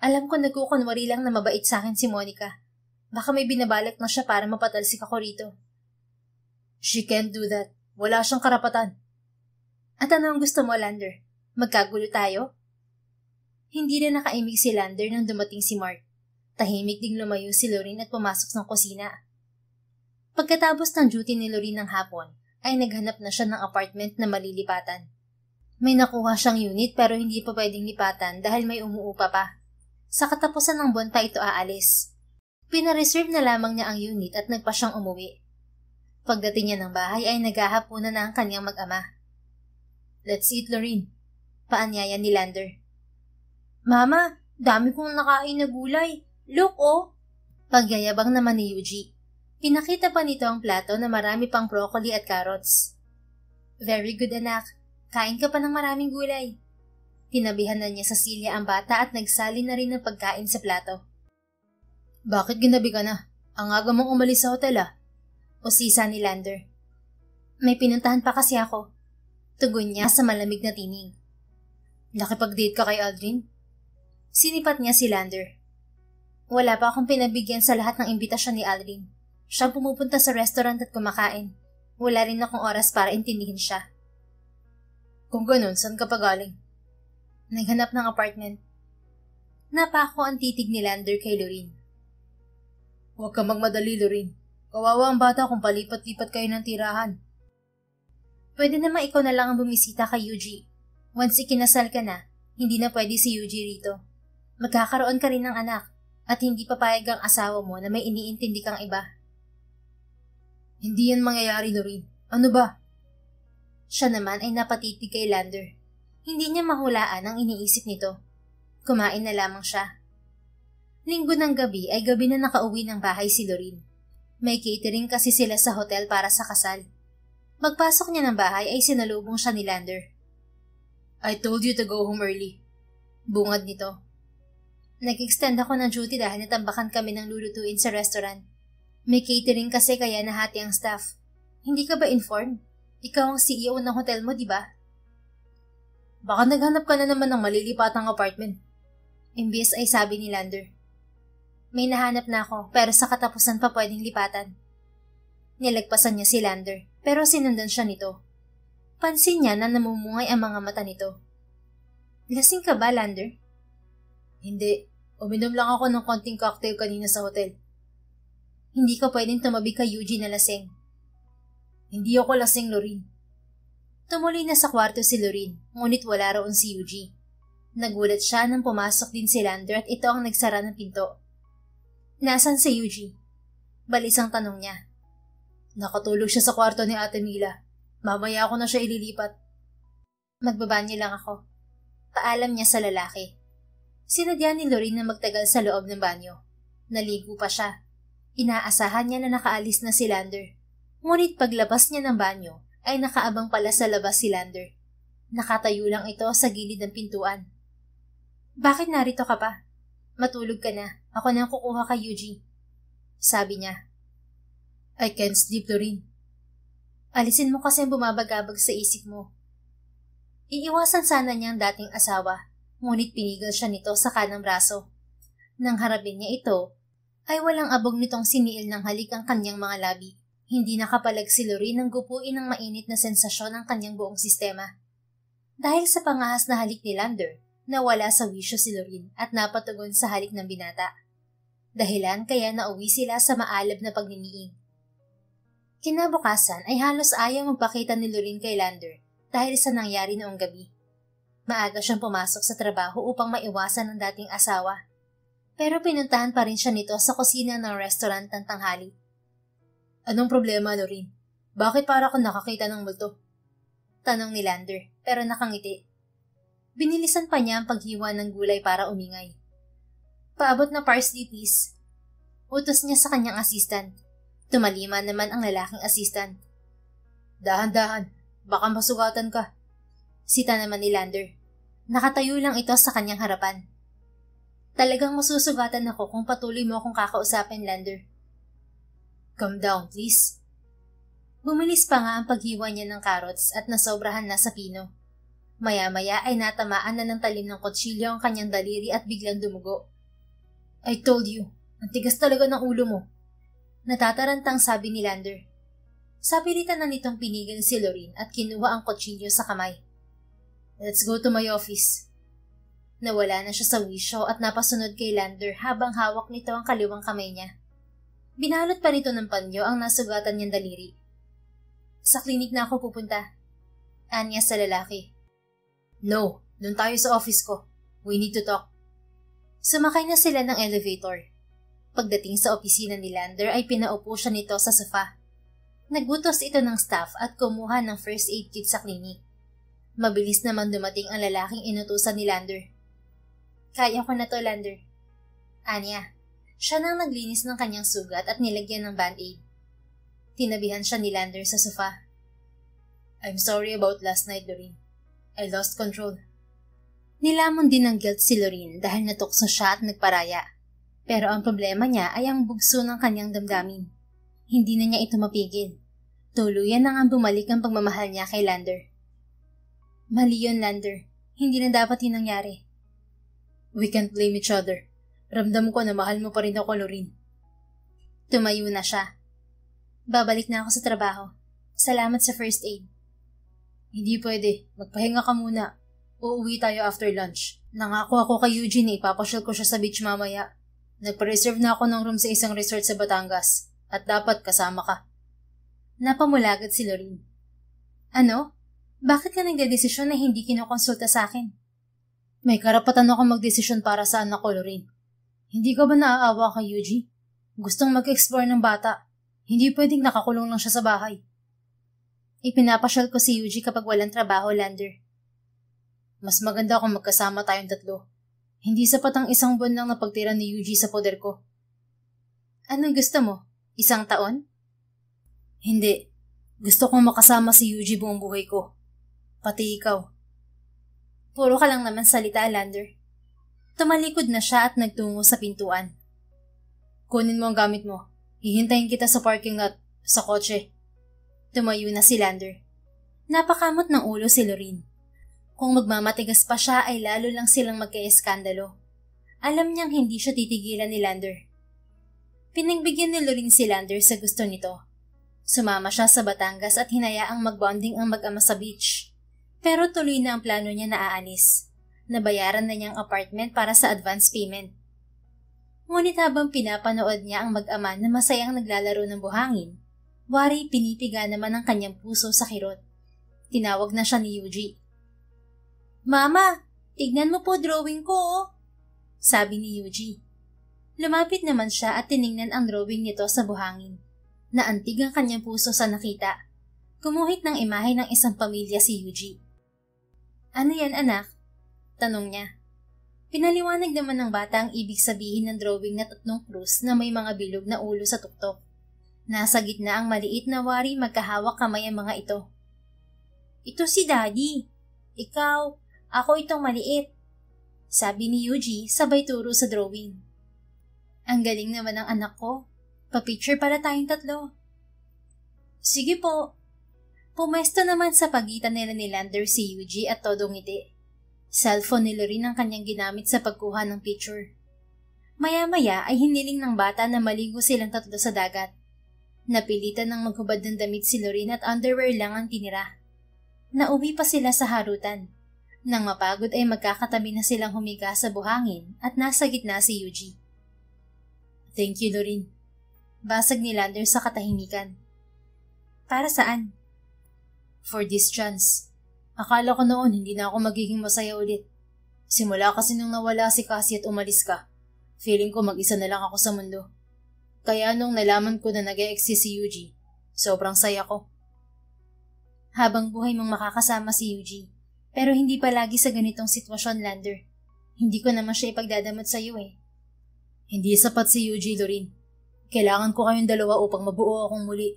Alam ko nagkukunwari lang na mabait sa akin si Monica. Baka may binabalak na siya para mapatalsik ako rito. She can't do that. Wala siyang karapatan. At ano ang gusto mo, Lander? Magkagulo tayo? Hindi na nakaimig si Lander nang dumating si Mark. Tahimik ding lumayo si Lorraine at pumasok ng kusina. Pagkatapos ng duty ni Lorraine ng hapon, ay naghanap na siya ng apartment na malilipatan. May nakuha siyang unit pero hindi pa pwedeng lipatan dahil may umuupa pa. Sa katapusan ng buwan pa ito aalis. Pinareserve na lamang niya ang unit at nagpa siyang umuwi. Pagdating niya ng bahay ay naghahapunan na ang kanyang mag-ama. Let's eat, Lorraine. Paanyaya ni Lander. Mama, dami kong nakain na gulay. Look, oh! Pagyayabang naman ni Yuji. Pinakita pa nito ang plato na marami pang broccoli at carrots. Very good, anak. Kain ka pa ng maraming gulay. Tinabihan na niya sa silya ang bata at nagsali na rin ng pagkain sa plato. Bakit ginabi ka na? Ang aga mong umalis sa hotel, ah. Usisa ni Lander. May pinuntahan pa kasi ako. Tugon niya sa malamig na tining. Nakipag-date ka kay Aldrin? Sinipat niya si Lander. Wala pa akong pinabigyan sa lahat ng imbitasyon ni Aldrin. Siyang pumupunta sa restaurant at kumakain. Wala rin akong oras para intindihin siya. Kung ganun, saan ka pa galing? Naghanap ng apartment. Napako ang titig ni Lander kay Lorraine. Huwag ka magmadali, Lorraine. Kawawa ang bata kung palipat-lipat kayo ng tirahan. Pwede naman ikaw na lang ang bumisita kay Yuji. Once ikinasal ka na, hindi na pwede si Yuji rito. Magkakaroon ka rin ng anak at hindi papayag ang asawa mo na may iniintindi kang iba. Hindi yan mangyayari, Lorraine. Ano ba? Siya naman ay napatitig kay Lander. Hindi niya mahulaan ang iniisip nito. Kumain na lamang siya. Linggo ng gabi ay gabi na nakauwi ng bahay si Lorraine. May catering kasi sila sa hotel para sa kasal. Magpasok niya ng bahay ay sinalubong siya ni Lander. I told you to go home early. Bungad nito. Nag-extend ako ng duty dahil natambakan kami ng lulutuin sa restaurant. May catering kasi kaya nahati ang staff. Hindi ka ba informed? Ikaw ang CEO ng hotel mo, di ba? Baka naghanap ka na naman ng malilipatang apartment. Imbes ay sabi ni Lander. May nahanap na ako pero sa katapusan pa pwedeng lipatan. Nilagpasan niya si Lander pero sinundan siya nito. Pansin niya na namumungay ang mga mata nito. Lasing ka ba, Lander? Hindi. Uminom lang ako ng konting cocktail kanina sa hotel. Hindi ka pwedeng tumabi kay Yuji na lasing. Hindi ako lasing, Lorraine. Tumuloy na sa kwarto si Lorraine, ngunit wala roon si Yuji. Nagulat siya nang pumasok din si Lander at ito ang nagsara ng pinto. Nasaan si Yuji? Balisang tanong niya. Nakatulog siya sa kwarto ni Ate Mila. Mamaya ako na siya ililipat. Magbabanyo lang ako. Paalam niya sa lalaki. Sinadya ni Lorraine na magtagal sa loob ng banyo. Naligo pa siya. Inaasahan niya na nakaalis na si Lander. Ngunit paglabas niya ng banyo, ay nakaabang pala sa labas si Lander. Nakatayo lang ito sa gilid ng pintuan. Bakit narito ka pa? Matulog ka na. Ako na ang kukuha kay Yuji. Sabi niya. I can't sleep, Lorraine. Alisin mo kasi ang bumabagabag sa isip mo. Iiwasan sana niya ang dating asawa, ngunit pinigil siya nito sa kanang braso. Nang harapin niya ito, ay walang abog nitong siniil ng halik ang kanyang mga labi. Hindi nakapalag si Lorraine nang gupuin ng mainit na sensasyon ang kanyang buong sistema. Dahil sa pangahas na halik ni Lander, nawala sa wisyo si Lorraine at napatugon sa halik ng binata. Dahilan kaya nauwi sila sa maalab na pagniniing. Kinabukasan ay halos ayaw magpakita ni Lorraine kay Lander dahil sa nangyari noong gabi. Maaga siyang pumasok sa trabaho upang maiwasan ang dating asawa. Pero pinuntahan pa rin siya nito sa kusina ng restaurant ng tanghali. Anong problema, Lorraine? Bakit para akong nakakita ng multo? Tanong ni Lander, pero nakangiti. Binilisan pa niya ang paghiwa ng gulay para umingay. Paabot na parsley, please. Utos niya sa kanyang assistant. Tumalima naman ang lalaking assistant. Dahan-dahan, baka masugatan ka. Sita naman ni Lander. Nakatayo lang ito sa kanyang harapan. Talagang masusugatan ako kung patuloy mo akong kakausapin, Lander. Calm down, please. Bumilis pa nga ang paghiwa niya ng carrots at nasobrahan na sa pino. Maya-maya ay natamaan na ng talim ng kutsilyo ang kanyang daliri at biglang dumugo. I told you, ang tigas talaga ng ulo mo. Natatarantang sabi ni Lander. Sapilitan na nitong pinigan si Lorraine at kinuha ang kutsilyo sa kamay. Let's go to my office. Nawala na siya sa wisyo at napasunod kay Lander habang hawak nito ang kaliwang kamay niya. Binalot pa nito ng panyo ang nasugatan niyang daliri. Sa klinik na ako pupunta. Anya sa lalaki. No, doon tayo sa office ko. We need to talk. Sumakay na sila ng elevator. Pagdating sa opisina ni Lander ay pinaupo siya nito sa sofa. Nagbutos ito ng staff at kumuha ng first aid kit sa klinik. Mabilis naman dumating ang lalaking inutusan ni Lander. Kaya ko na to, Lander. Anya, siya nang naglinis ng kanyang sugat at nilagyan ng band-aid. Tinabihan siya ni Lander sa sofa. I'm sorry about last night, Lorraine. I lost control. Nilamon din ng guilt si Lorraine dahil natukso siya at nagparaya. Pero ang problema niya ay ang bugso ng kanyang damdamin. Hindi na niya ito mapigil. Tuluyan na nga bumalik ang pagmamahal niya kay Lander. Mali yun, Lander. Hindi na dapat yun nangyari. We can't blame each other. Ramdam ko na mahal mo pa rin ako, Lorraine. Tumayo na siya. Babalik na ako sa trabaho. Salamat sa first aid. Hindi pwede. Magpahinga ka muna. Uuwi tayo after lunch. Nangako ako kay Eugene na ipapasyal ko siya sa beach mamaya. Nagpa-reserve na ako ng room sa isang resort sa Batangas. At dapat kasama ka. Napamulagad si Lorraine. Ano? Bakit ka nagdedesisyon na hindi kinokonsulta sa akin? May karapatan ako magdesisyon para sa anak ko, Lorraine. Hindi ka ba naaawa kay Eugene? Gustong mag-explore ng bata. Hindi pwedeng nakakulong lang siya sa bahay. Ipinapasyal ko si Yuji kapag walang trabaho, Lander. Mas maganda kung magkasama tayong tatlo. Hindi sapat ang isang buwan lang na pagtira ni Yuji sa poder ko. Anong gusto mo? Isang taon? Hindi. Gusto kong makasama si Yuji buong buhay ko. Pati ikaw. Puro ka lang naman salita, Lander. Tumalikod na siya at nagtungo sa pintuan. Kunin mo ang gamit mo. Hihintayin kita sa parking lot, sa kotse. Tumayo na si Lander. Napakamot ng ulo si Lorraine. Kung magmamatigas pa siya ay lalo lang silang magka-eskandalo. Alam niyang hindi siya titigilan ni Lander. Pinagbigyan ni Lorraine si Lander sa gusto nito. Sumama siya sa Batangas at hinayaang magbonding ang mag-ama sa beach. Pero tuloy na ang plano niya na aalis. Nabayaran na niyang apartment para sa advance payment. Ngunit habang pinapanood niya ang mag-ama na masayang naglalaro ng buhangin, wari pinipiga naman ang kanyang puso sa kirot. Tinawag na siya ni Yuji. Mama, tignan mo po drawing ko, oh, sabi ni Yuji. Lumapit naman siya at tiningnan ang drawing nito sa buhangin. Naantig ang kanyang puso sa nakita. Kumuhit ng imahe ng isang pamilya si Yuji. Ano yan, anak? Tanong niya. Pinaliwanag naman ng bata ang ibig sabihin ng drawing na 3 krus na may mga bilog na ulo sa tuktok. Nasa gitna ang maliit na wari magkahawak kamay ang mga ito. Ito si Daddy. Ikaw, ako itong maliit. Sabi ni Yuji sabay turo sa drawing. Ang galing naman ng anak ko. Pa-picture para tayong 3. Sige po. Pumesto naman sa pagitan nila ni Lander si Yuji at todo ngiti. Cellphone ni Lorraine ang kanyang ginamit sa pagkuha ng picture. Maya-maya ay hiniling ng bata na maligo silang 3 sa dagat. Napilitan ng maghubad ng damit si Lorraine at underwear lang ang tinira. Nauwi pa sila sa harutan. Nang mapagod ay magkakatabi na silang humiga sa buhangin at nasa gitna si Yuji. Thank you, Lorraine. Basag ni Lander sa katahimikan. Para saan? For this chance. Akala ko noon hindi na ako magiging masaya ulit. Simula kasi nung nawala si Cassie at umalis ka, feeling ko mag-isa na lang ako sa mundo. Kaya nung nalaman ko na nag-e-exist si Yuji, sobrang saya ko. Habang buhay mong makakasama si Yuji, pero hindi palagi sa ganitong sitwasyon, Lander. Hindi ko naman siya ipagdadamot sa iyo eh. Hindi sapat si Yuji, Lorraine. Kailangan ko kayong dalawa upang mabuo akong muli.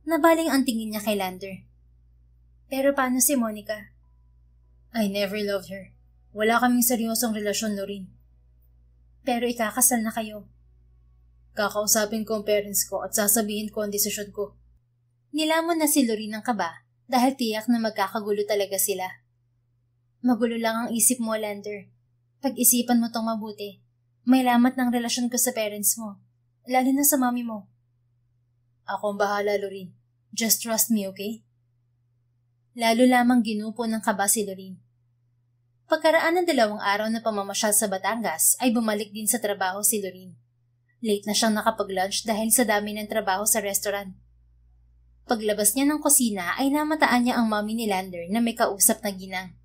Nabaling ang tingin niya kay Lander. Pero paano si Monica? I never loved her. Wala kaming seryosong relasyon, Lorraine. Pero ikakasal na kayo. Kakausapin ko ang parents ko at sasabihin ko ang desisyon ko. Nilamon na si Lorene ng kaba dahil tiyak na magkakagulo talaga sila. Magulo lang ang isip mo, Lander. Pag-isipan mo tong mabuti. May lamat ng relasyon ko sa parents mo, lalo na sa mami mo. Ako ang bahala, Lorene. Just trust me, okay? Lalo lamang ginupo ng kaba si Lorene. Pagkaraan ng 2 araw na pamamasyal sa Batangas ay bumalik din sa trabaho si Lorene. Late na siyang nakapag-lunch dahil sa dami ng trabaho sa restaurant. Paglabas niya ng kusina ay namataan niya ang mami ni Lander na may kausap na ginang.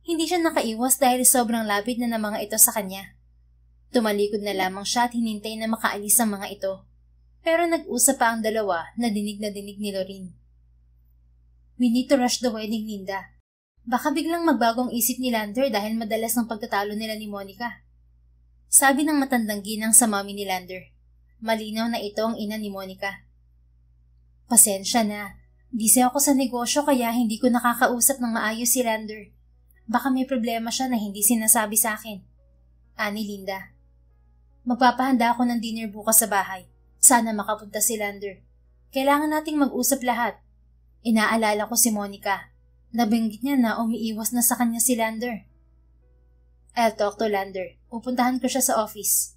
Hindi siya nakaiwas dahil sobrang lapit na ng mga ito sa kanya. Tumalikod na lamang siya at hinintay na makaalis ang mga ito. Pero nag-usap pa ang dalawa na dinig ni Lorene. We need to rush the wedding, Linda. Baka biglang magbagong isip ni Lander dahil madalas ng pagtatalo nila ni Monica. Sabi ng matandang ginang sa mami ni Lander. Malinaw na ito ang ina ni Monica. Pasensya na. Busy ako sa negosyo kaya hindi ko nakakausap ng maayos si Lander. Baka may problema siya na hindi sinasabi sa akin. Ani Linda. Magpapahanda ako ng dinner bukas sa bahay. Sana makapunta si Lander. Kailangan nating mag-usap lahat. Inaalala ko si Monica. Nabanggit niya na umiiwas na sa kanya si Lander. I'll talk to Lander. Pupuntahan ko siya sa office.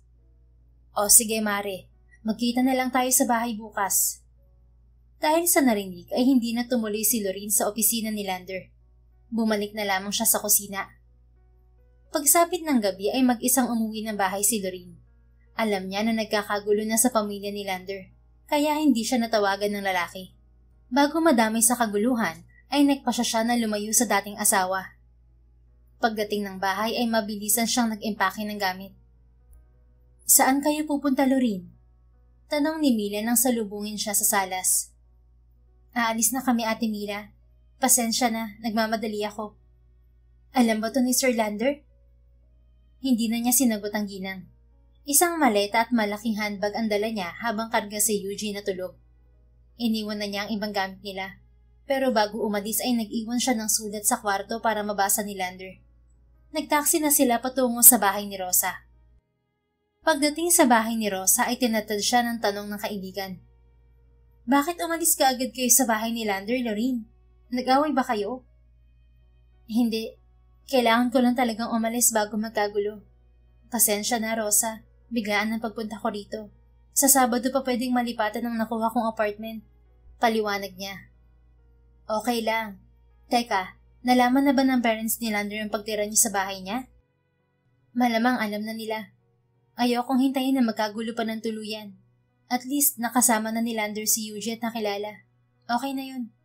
O sige, Mare. Magkita na lang tayo sa bahay bukas. Dahil sa narinig ay hindi na tumuloy si Lorene sa opisina ni Lander. Bumalik na lamang siya sa kusina. Pagsapit ng gabi ay mag-isang umuwi ng bahay si Lorene. Alam niya na nagkakagulo na sa pamilya ni Lander, kaya hindi siya natawagan ng lalaki. Bago madamay sa kaguluhan, ay nagpasya siya na lumayo sa dating asawa. Pagdating ng bahay ay mabilisan siyang nag-impake ng gamit. Saan kayo pupunta, Lorene? Tanong ni Mila nang salubungin siya sa salas. Aalis na kami, Ate Mila. Pasensya na, nagmamadali ako. Alam ba to ni Sir Lander? Hindi na niya sinagot ang ginang. Isang maleta at malaking handbag ang dala niya habang karga si Eugene na tulog. Iniwan na niya ang ibang gamit nila. Pero bago umalis ay nag-iwan siya ng sulat sa kwarto para mabasa ni Lander. Nagtaksi na sila patungo sa bahay ni Rosa. Pagdating sa bahay ni Rosa ay tinatad siya ng tanong ng kaibigan. Bakit umalis ka agad kayo sa bahay ni Lander, Lorene? Nag-away ba kayo? Hindi. Kailangan ko lang talagang umalis bago magkagulo. Pasensya na, Rosa. Biglaan ang pagpunta ko rito. Sa Sabado pa pwedeng malipatan ng nakuha kong apartment. Paliwanag niya. Okay lang. Teka, nalaman na ba ng parents ni Lander yung pagtira niyo sa bahay niya? Malamang alam na nila. Ayokong hintayin na magkagulo pa ng tuluyan. At least nakasama na ni Lander si Yuji at nakilala. Okay na yun.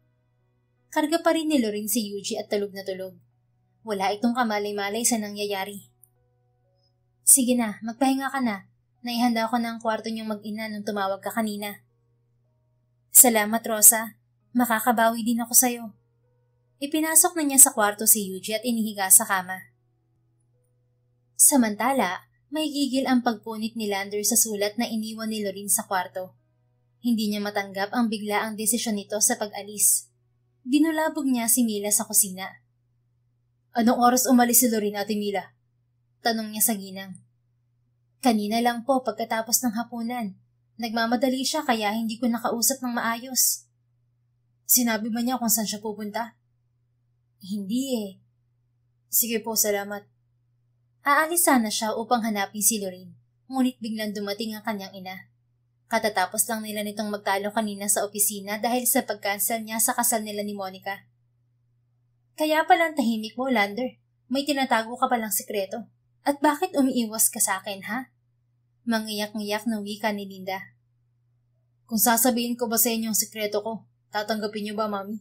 Karga pa rin ni Lorene si Yuji at tulog na tulog. Wala itong kamalay-malay sa nangyayari. Sige na, magpahinga ka na. Naihanda ko na ang kwarto niyong mag-ina nung tumawag ka kanina. Salamat, Rosa. Makakabawi din ako sa'yo. Ipinasok na niya sa kwarto si Yuji at inihiga sa kama. Samantala, may gigil ang pagpunit ni Lander sa sulat na iniwan ni Lorene sa kwarto. Hindi niya matanggap ang biglaang desisyon nito sa pag-alis. Binulabog niya si Mila sa kusina. Anong oras umalis si Lorene, Ate Mila? Tanong niya sa ginang. Kanina lang po pagkatapos ng hapunan. Nagmamadali siya kaya hindi ko nakausap ng maayos. Sinabi ba niya kung saan siya pupunta? Hindi eh. Sige po, salamat. Aalis sana siya upang hanapin si Lorene, ngunit biglang dumating ang kanyang ina. Katatapos lang nila nitong magtalo kanina sa opisina dahil sa pag-cancel niya sa kasal nila ni Monica. Kaya palang tahimik mo, Lander. May tinatago ka palang sikreto. At bakit umiiwas ka sa akin, ha? Mangiyak-ngiyak na wika ni Linda. Kung sasabihin ko ba sa inyo ang sikreto ko, tatanggapin niyo ba, Mami?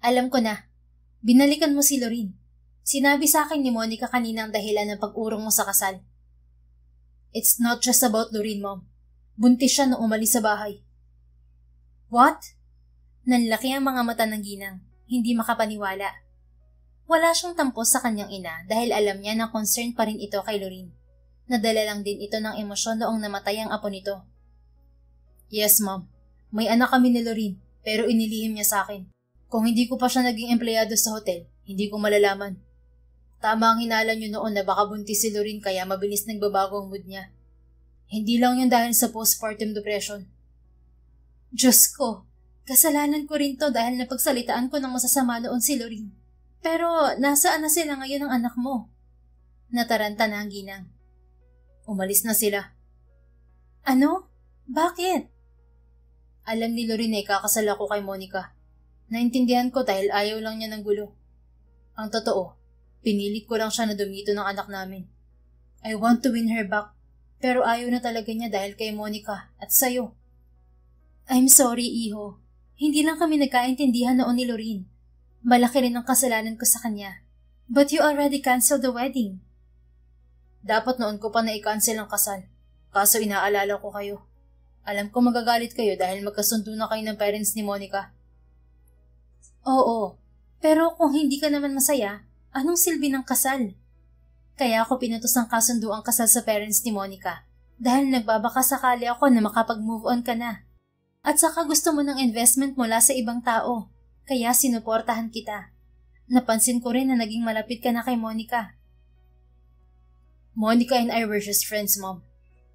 Alam ko na. Binalikan mo si Lorene. Sinabi sa akin ni Monica kanina ang dahilan ng pag-urong mo sa kasal. It's not just about Lorene, Mom. Buntis siya nung umalis sa bahay. What? Nanlaki ang mga mata ng ginang, hindi makapaniwala. Wala siyang tampo sa kanyang ina dahil alam niya na concerned pa rin ito kay Lorene. Nadala lang din ito ng emosyon noong namatay ang apo nito. Yes, Mom. May anak kami ni Lorene, pero inilihim niya sa akin. Kung hindi ko pa siya naging empleyado sa hotel, hindi ko malalaman. Tama ang hinala niyo noon na baka buntis si Lorene kaya mabilis nagbabago ang mood niya. Hindi lang yun dahil sa postpartum depression. Diyos ko, kasalanan ko rin to dahil napagsalitaan ko ng masasama noon si Lorene. Pero nasaan na sila ngayon ng anak mo? Nataranta na ang ginang. Umalis na sila. Ano? Bakit? Alam ni Lorene na ikakasal ako kay Monica. Naintindihan ko dahil ayaw lang niya ng gulo. Ang totoo, pinilit ko lang siya na dumito ng anak namin. I want to win her back, pero ayaw na talaga niya dahil kay Monica at sayo. I'm sorry, Iho. Hindi lang kami nagkaintindihan noon ni Lorene. Malaki rin ang kasalanan ko sa kanya. But you already canceled the wedding. Dapat noon ko pa na i-cancel ang kasal. Kaso inaalala ko kayo. Alam ko magagalit kayo dahil magkasundo na kayo ng parents ni Monica. Oo, pero kung hindi ka naman masaya, anong silbi ng kasal? Kaya ako pinutos ang kasundo ang kasal sa parents ni Monica dahil nagbabaka sakali ako na makapag-move on ka na. At saka gusto mo ng investment mula sa ibang tao, kaya sinuportahan kita. Napansin ko rin na naging malapit ka na kay Monica. Monica and I were just friends, Mom.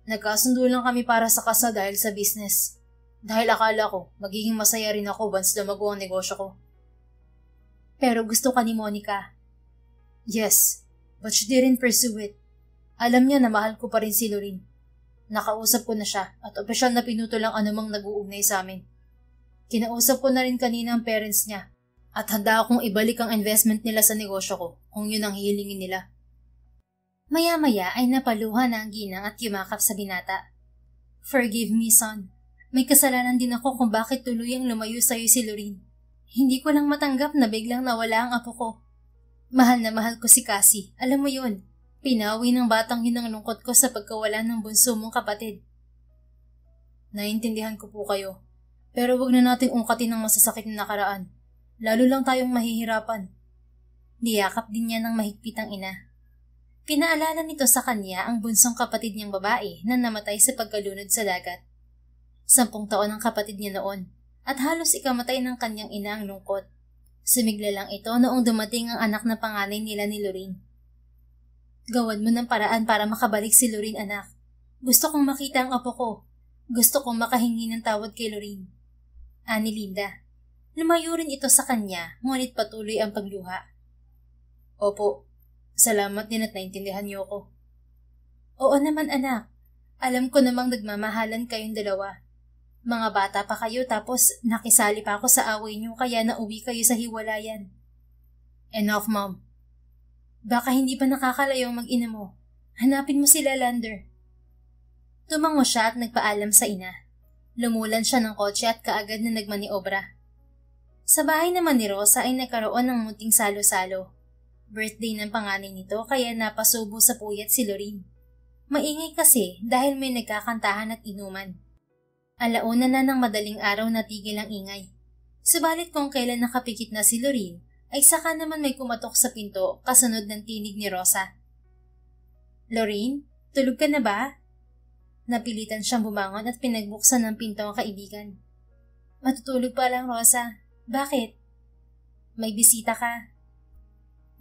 Nagkasundo lang kami para sa kasal dahil sa business. Dahil akala ko, magiging masaya rin ako once lumago ang negosyo ko. Pero gusto ka ni Monica. Yes, but she didn't pursue it. Alam niya na mahal ko pa rin si Lorene. Nakausap ko na siya at opisyal na pinutol ang anumang nag-uugnay sa amin. Kinausap ko na rin kanina ang parents niya at handa akong ibalik ang investment nila sa negosyo ko kung yun ang hihilingin nila. Maya-maya ay napaluha na ang ginang at yumakap sa binata. Forgive me, son. May kasalanan din ako kung bakit tuluyang lumayo sa'yo si Lorene. Hindi ko lang matanggap na biglang nawala ang apo ko. Mahal na mahal ko si Cassie. Alam mo yun, pinawi ng batang yun ang lungkot ko sa pagkawala ng bunso mong kapatid. Naiintindihan ko po kayo. Pero wag na nating ungkatin ng masasakit na nakaraan. Lalo lang tayong mahihirapan. Niyakap din niya ng mahigpit ang ina. Pinaalala nito sa kanya ang bunsong kapatid niyang babae na namatay sa pagkalunod sa dagat. 10 taon ang kapatid niya noon at halos ikamatay ng kanyang ina ang lungkot. Sumigla lang ito noong dumating ang anak na panganay nila ni Lorene. Gawan mo ng paraan para makabalik si Lorene, anak. Gusto kong makita ang apo ko. Gusto kong makahingi ng tawad kay Lorene. Ani Linda. Lumayo rin ito sa kanya, ngunit patuloy ang pagluha. Opo, salamat din at naintindihan niyo ko. Oo naman, anak. Alam ko namang nagmamahalan kayong dalawa. Mga bata pa kayo tapos nakisali pa ako sa away niyo kaya nauwi kayo sa hiwalayan. Enough, Mom. Baka hindi pa nakakalayo ang mag-ina mo. Hanapin mo sila, Lander. Tumango siya at nagpaalam sa ina. Lumulan siya ng kotse at kaagad na nagmaniobra. Sa bahay naman ni Rosa ay nagkaroon ng munting salo-salo. Birthday ng panganay nito kaya napasubo sa puyat si Lorene. Maingay kasi dahil may nagkakantahan at inuman. Alauna na ng madaling araw natigil ang ingay. Subalit kung kailan nakapikit na si Lorene, ay saka naman may kumatok sa pinto kasunod ng tinig ni Rosa. Lorene, tulog ka na ba? Napilitan siyang bumangon at pinagbuksan ng pinto ang kaibigan. Matutulog pa lang, Rosa. Bakit? May bisita ka.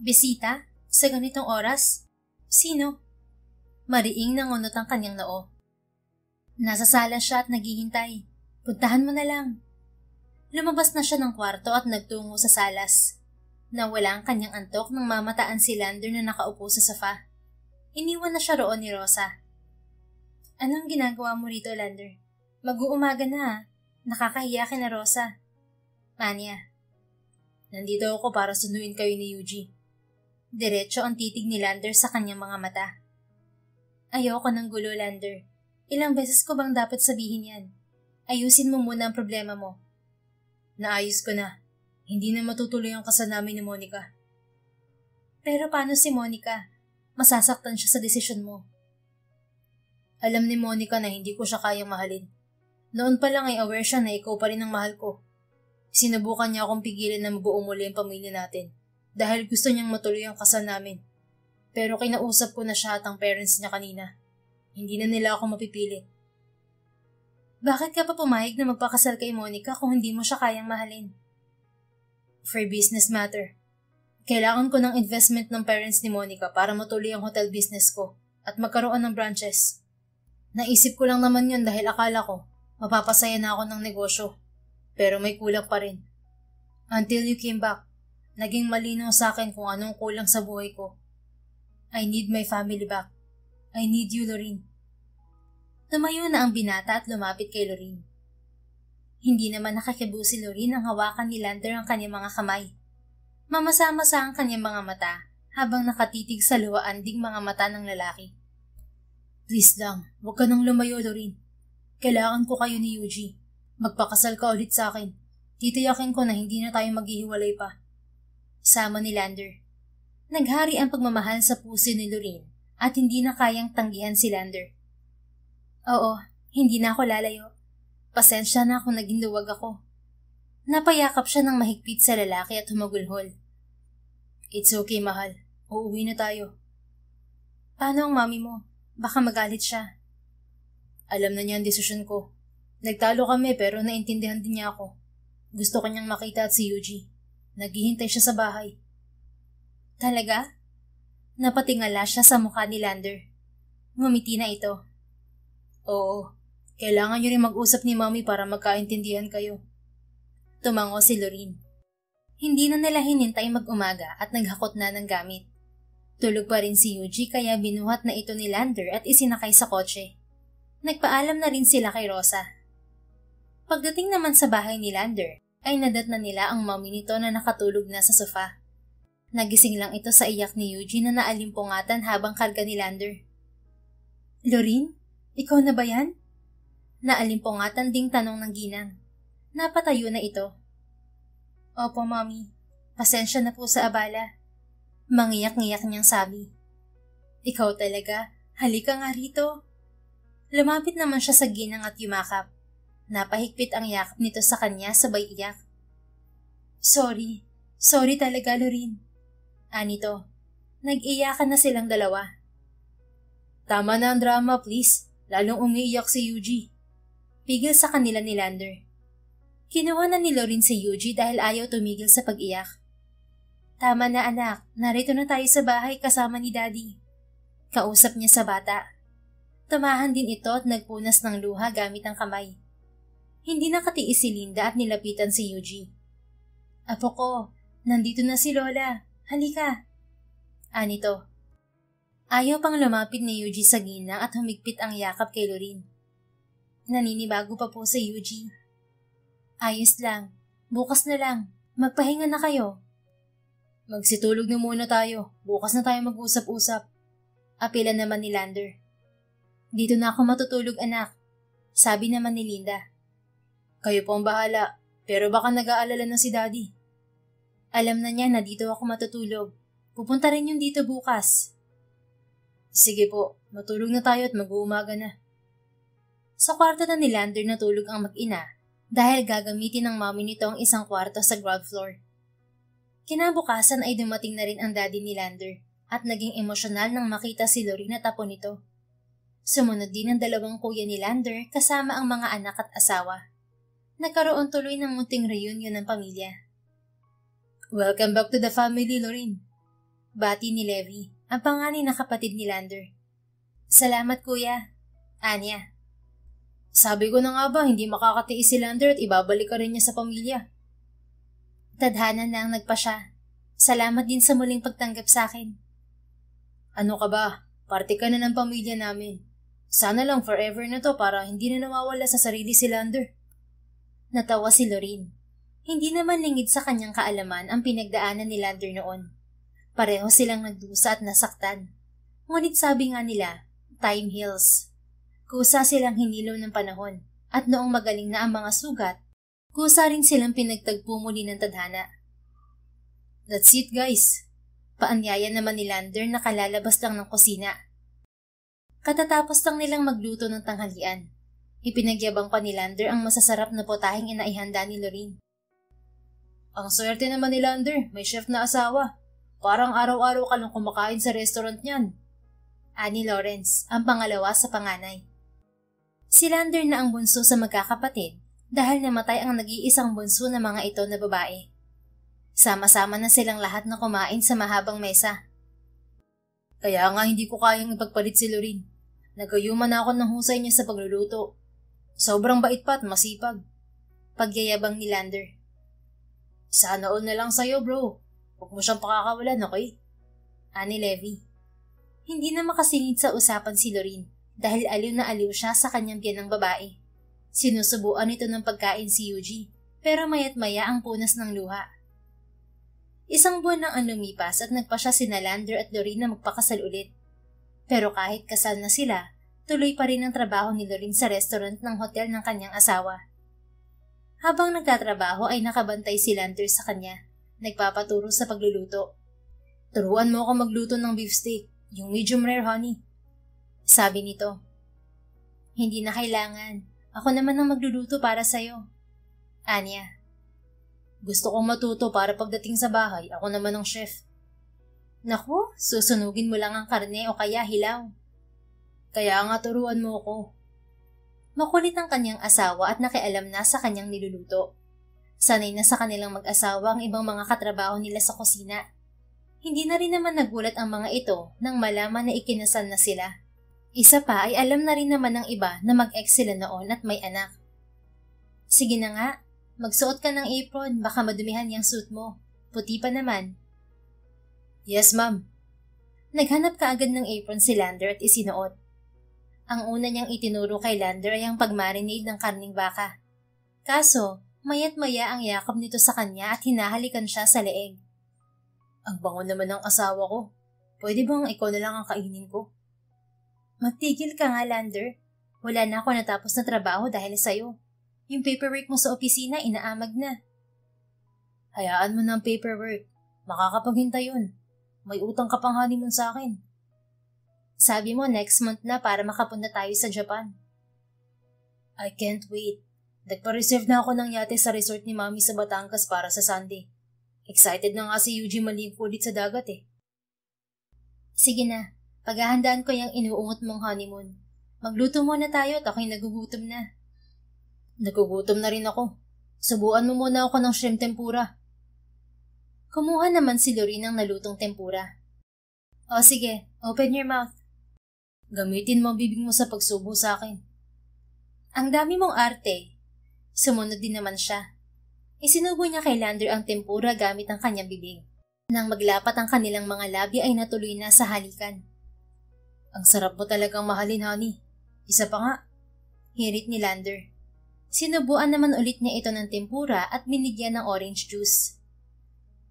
Bisita? Sa ganitong oras? Sino? Mariing nangunot ang kanyang noo. Nasa sala siya at naghihintay. Puntahan mo na lang. Lumabas na siya ng kwarto at nagtungo sa salas. Nawala ang kanyang antok nang mamataan si Lander na nakaupo sa sofa. Iniwan na siya roon ni Rosa. Anong ginagawa mo rito, Lander? Mag-uumaga na. Nakakahiya ka na, Rosa. Manya. Nandito ako para sunduin kayo ni Yuji. Diretso ang titig ni Lander sa kanyang mga mata. Ayoko ng gulo, Lander. Ilang beses ko bang dapat sabihin yan? Ayusin mo muna ang problema mo. Naayos ko na. Hindi na matutuloy ang kasal namin ni Monica. Pero paano si Monica? Masasaktan siya sa desisyon mo. Alam ni Monica na hindi ko siya kayang mahalin. Noon pa lang ay aware siya na ikaw pa rin ang mahal ko. Sinubukan niya akong pigilan na mabuo muli ang pamilya natin dahil gusto niyang matuloy ang kasal namin. Pero kinausap ko na siya at ang parents niya kanina. Hindi na nila ako mapipilit. Bakit ka pa pumayag na magpakasal kay Monica kung hindi mo siya kayang mahalin? For business matter. Kailangan ko ng investment ng parents ni Monica para matuloy ang hotel business ko at magkaroon ng branches. Naisip ko lang naman yun dahil akala ko mapapasaya na ako ng negosyo. Pero may kulang pa rin. Until you came back, naging malinaw sa akin kung anong kulang sa buhay ko. I need my family back. I need you, Lorene. Tumayo na ang binata at lumapit kay Lorene. Hindi naman nakakibu si Lorene ang hawakan ni Lander ang kanyang mga kamay. Mamasa-masa ang kanyang mga mata habang nakatitig sa luwaanding mga mata ng lalaki. Please lang, huwag ka nang lumayo, Lorene. Kailangan ko kayo ni Yuji. Magpakasal ka ulit sa akin. Titiyakin ko na hindi na tayo maghihiwalay pa. Sama ni Lander. Naghari ang pagmamahal sa puso ni Lorene at hindi na kayang tanggihan si Lander. Oo, hindi na ako lalayo. Pasensya na kung naging luwag ako. Napayakap siya ng mahigpit sa lalaki at humagulhol. It's okay, mahal. Uuwi na tayo. Paano ang mami mo? Baka magalit siya. Alam na niya ang desisyon ko. Nagtalo kami pero naintindihan din niya ako. Gusto kanyang makita at si Yuji. Naghihintay siya sa bahay. Talaga? Napatingala siya sa mukha ni Lander. Ngumiti na ito. Oo, kailangan niyo rin mag-usap ni Mami para magkaintindihan kayo. Tumango si Lorene. Hindi na nila hinintay mag-umaga at naghakot na ng gamit. Tulog pa rin si Yuji kaya binuhat na ito ni Lander at isinakay sa kotse. Nagpaalam na rin sila kay Rosa. Pagdating naman sa bahay ni Lander, ay nadatnan nila ang mami nito na nakatulog na sa sofa. Nagising lang ito sa iyak ni Yuji na naalimpungatan habang karga ni Lander. Lorene, ikaw na ba yan? Naalimpungatan ding tanong ng ginang. Napatayo na ito. Opo, mami. Pasensya na po sa abala. Mangiyak-ngiyak niyang sabi. Ikaw talaga, halika nga rito. Lumapit naman siya sa ginang at yumakap. Napahigpit ang yakap nito sa kanya sabay iyak. Sorry talaga, Lorene. Anito, nag-iyakan na silang dalawa. Tama na ang drama, please. Lalong umiiyak si Yuji. Pigil sa kanila ni Lander. Kinuha na ni Lorene si Yuji dahil ayaw tumigil sa pag-iyak. Tama na anak, narito na tayo sa bahay kasama ni Daddy. Kausap niya sa bata. Tumahan din ito at nagpunas ng luha gamit ang kamay. Hindi nakatiis si Linda at nilapitan si Yuji. Apo ko, nandito na si Lola. Halika. Anito. Ayaw pang lumapit ni Yuji sa ginang at humigpit ang yakap kay Lorene. Naninibago pa po sa Yuji. Ayos lang. Bukas na lang. Magpahinga na kayo. Magsitulog na muna tayo. Bukas na tayo mag-usap-usap. Apela naman ni Lander. Dito na ako matutulog, anak. Sabi naman ni Linda. Kayo po ang bahala, pero baka nag-aalala na si Daddy. Alam na niya na dito ako matutulog. Pupunta rin yung dito bukas. Sige po, matulog na tayo at mag-uumaga na. Sa kwarto na ni Lander natulog ang mag-ina dahil gagamitin ng mami nito ang isang kwarto sa ground floor. Kinabukasan ay dumating na rin ang daddy ni Lander at naging emosyonal nang makita si Lorene at apo nito. Sumunod din ang dalawang kuya ni Lander kasama ang mga anak at asawa. Nagkaroon tuloy ng munting reunion ng pamilya. Welcome back to the family, Lorene. Bati ni Levi, ang panganay na kapatid ni Lander. Salamat kuya. Anya. Sabi ko na nga ba, hindi makakatiis si Lander at ibabalik ka rin niya sa pamilya. Tadhana na ang nagpa siya. Salamat din sa muling pagtanggap sa akin. Ano ka ba? Parte ka na ng pamilya namin. Sana lang forever na to para hindi na nawawala sa sarili si Lander. Natawa si Lorene. Hindi naman lingid sa kanyang kaalaman ang pinagdaanan ni Lander noon. Pareho silang nagdusa at nasaktan. Ngunit sabi nga nila, time heals. Kusa silang hinilo ng panahon at noong magaling na ang mga sugat, kusa rin silang pinagtagpo muli ng tadhana. That's it guys. Paanyaya naman ni Lander na kalalabas lang ng kusina. Katatapos lang nilang magluto ng tanghalian. Ipinagyabang pa ni Lander ang masasarap na potaheng inaihanda ni Lorene. Ang swerte naman ni Lander, may chef na asawa. Parang araw-araw ka lang kumakain sa restaurant niyan. Ani Lawrence, ang pangalawa sa panganay. Si Lander na ang bunso sa magkakapatid dahil namatay ang nag-iisang bunso na mga ito na babae. Sama-sama na silang lahat na kumain sa mahabang mesa. Kaya nga hindi ko kayang ipagpalit si Lorene. Nagayuman na ako ng husay niya sa pagluluto. Sobrang bait pa at masipag. Pagyayabang ni Lander. Sana all na lang sa'yo, bro. Huwag mo siyang pakakawalan, okay? Ani Levi. Hindi na makasingit sa usapan si Lorene dahil aliw na aliw siya sa kanyang biyanang babae. Sinusubuan ito ng pagkain si Yuji pero mayat maya ang punas ng luha. Isang buwan nang ang lumipas at nagpa siya sina Lander at Lorene na magpakasal ulit. Pero kahit kasal na sila, tuloy pa rin ang trabaho ni Lorene sa restaurant ng hotel ng kanyang asawa. Habang nagtatrabaho ay nakabantay si Lander sa kanya, nagpapaturo sa pagluluto. Turuan mo ako magluto ng beefsteak, yung medium rare, honey. Sabi nito. Hindi na kailangan. Ako naman ang magluluto para sa'yo. Anya. Gusto kong matuto para pagdating sa bahay, ako naman ang chef. Naku, susunugin mo lang ang karne o kaya hilaw. Kaya nga turuan mo ko. Makulit ang kanyang asawa at nakialam na sa kanyang niluluto. Sanay na sa kanilang mag-asawa ang ibang mga katrabaho nila sa kusina. Hindi na rin naman nagulat ang mga ito nang malaman na ikinasal na sila. Isa pa ay alam na rin naman ng iba na mag-ex sila noon at may anak. Sige na nga, magsuot ka ng apron, baka madumihan yung suit mo. Puti pa naman. Yes, ma'am. Naghanap ka agad ng apron si Lander at isinuot. Ang una niyang itinuro kay Lander ay ang pagmarinade ng karning baka. Kaso, mayat maya ang yakap nito sa kanya at hinahalikan siya sa leeg. Ang bango naman ng asawa ko. Pwede bang ikaw na lang ang kainin ko? Magtigil ka nga, Lander. Wala na ako natapos na trabaho dahil sa'yo. Yung paperwork mo sa opisina, inaamag na. Hayaan mo ng paperwork. Makakapaghintay yun. May utang ka pang honeymoon sa akin. Sabi mo next month na para makapunta tayo sa Japan. I can't wait. Nagpa-reserve na ako ng yate sa resort ni Mami sa Batangas para sa Sunday. Excited na nga si Yuji maligo ulit sa dagat eh. Sige na, paghahandaan ko yung inuungot mong honeymoon. Magluto muna tayo at ako'y nagugutom na. Nagugutom na rin ako. Subuan mo muna ako ng shrimp tempura. Kumuha naman si Lorene ng nalutong tempura. O sige, open your mouth. Gamitin mo ang bibig mo sa pagsubo sa akin. Ang dami mong arte. Sumunod din naman siya. Isinubo niya kay Lander ang tempura gamit ang kanyang bibig. Nang maglapat ang kanilang mga labi ay natuloy na sa halikan. Ang sarap mo talagang mahalin, honey. Isa pa nga. Hirit ni Lander. Sinubuan naman ulit niya ito ng tempura at binigyan ng orange juice.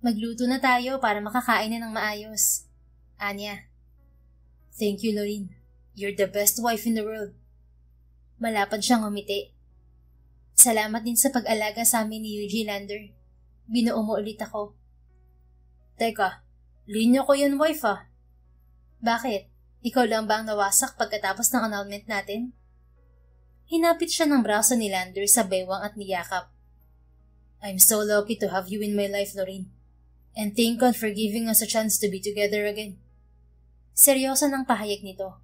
Magluto na tayo para makakain na ng maayos. Anya. Thank you, Lorene. You're the best wife in the world. Malapad siyang umiti. Salamat din sa pag-alaga sa amin ni Yuji, Lander. Binuo mo ulit ako. Teka, linya ko yan, wife ah. Bakit? Ikaw lang ba ang nawasak pagkatapos ng annulment natin? Hinapit siya ng braso ni Lander sa bewang at niyakap. I'm so lucky to have you in my life, Lorene. And thank God for giving us a chance to be together again. Seryoso ng pahayag nito.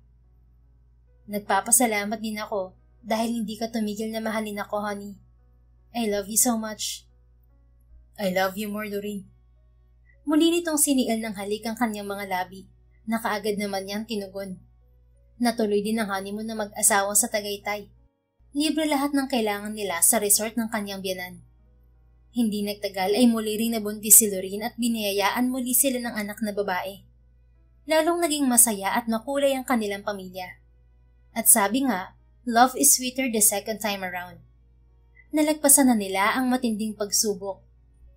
Nagpapasalamat din ako dahil hindi ka tumigil na mahalin ako, honey. I love you so much. I love you more, Lorene. Muli nitong siniil ng halik ang kanyang mga labi na kaagad naman niyang tinugon. Natuloy din ang honeymoon na mag-asawa sa Tagaytay. Libre lahat ng kailangan nila sa resort ng kanyang biyanan. Hindi nagtagal ay muli ring nabuntis si Lorene at biniyayaan muli sila ng anak na babae. Lalong naging masaya at makulay ang kanilang pamilya. At sabi nga, love is sweeter the second time around. Nalagpasan na nila ang matinding pagsubok.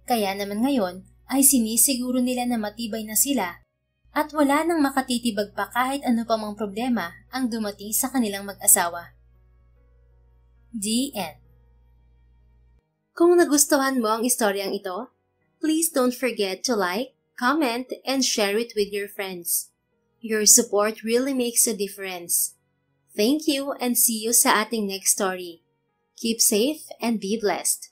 Kaya naman ngayon ay sinisiguro nila na matibay na sila at wala nang makatitibag pa kahit ano pa mang problema ang dumating sa kanilang mag-asawa. The end. Kung nagustuhan mo ang istoryang ito, please don't forget to like, comment, and share it with your friends. Your support really makes a difference. Thank you and see you sa ating next story. Keep safe and be blessed.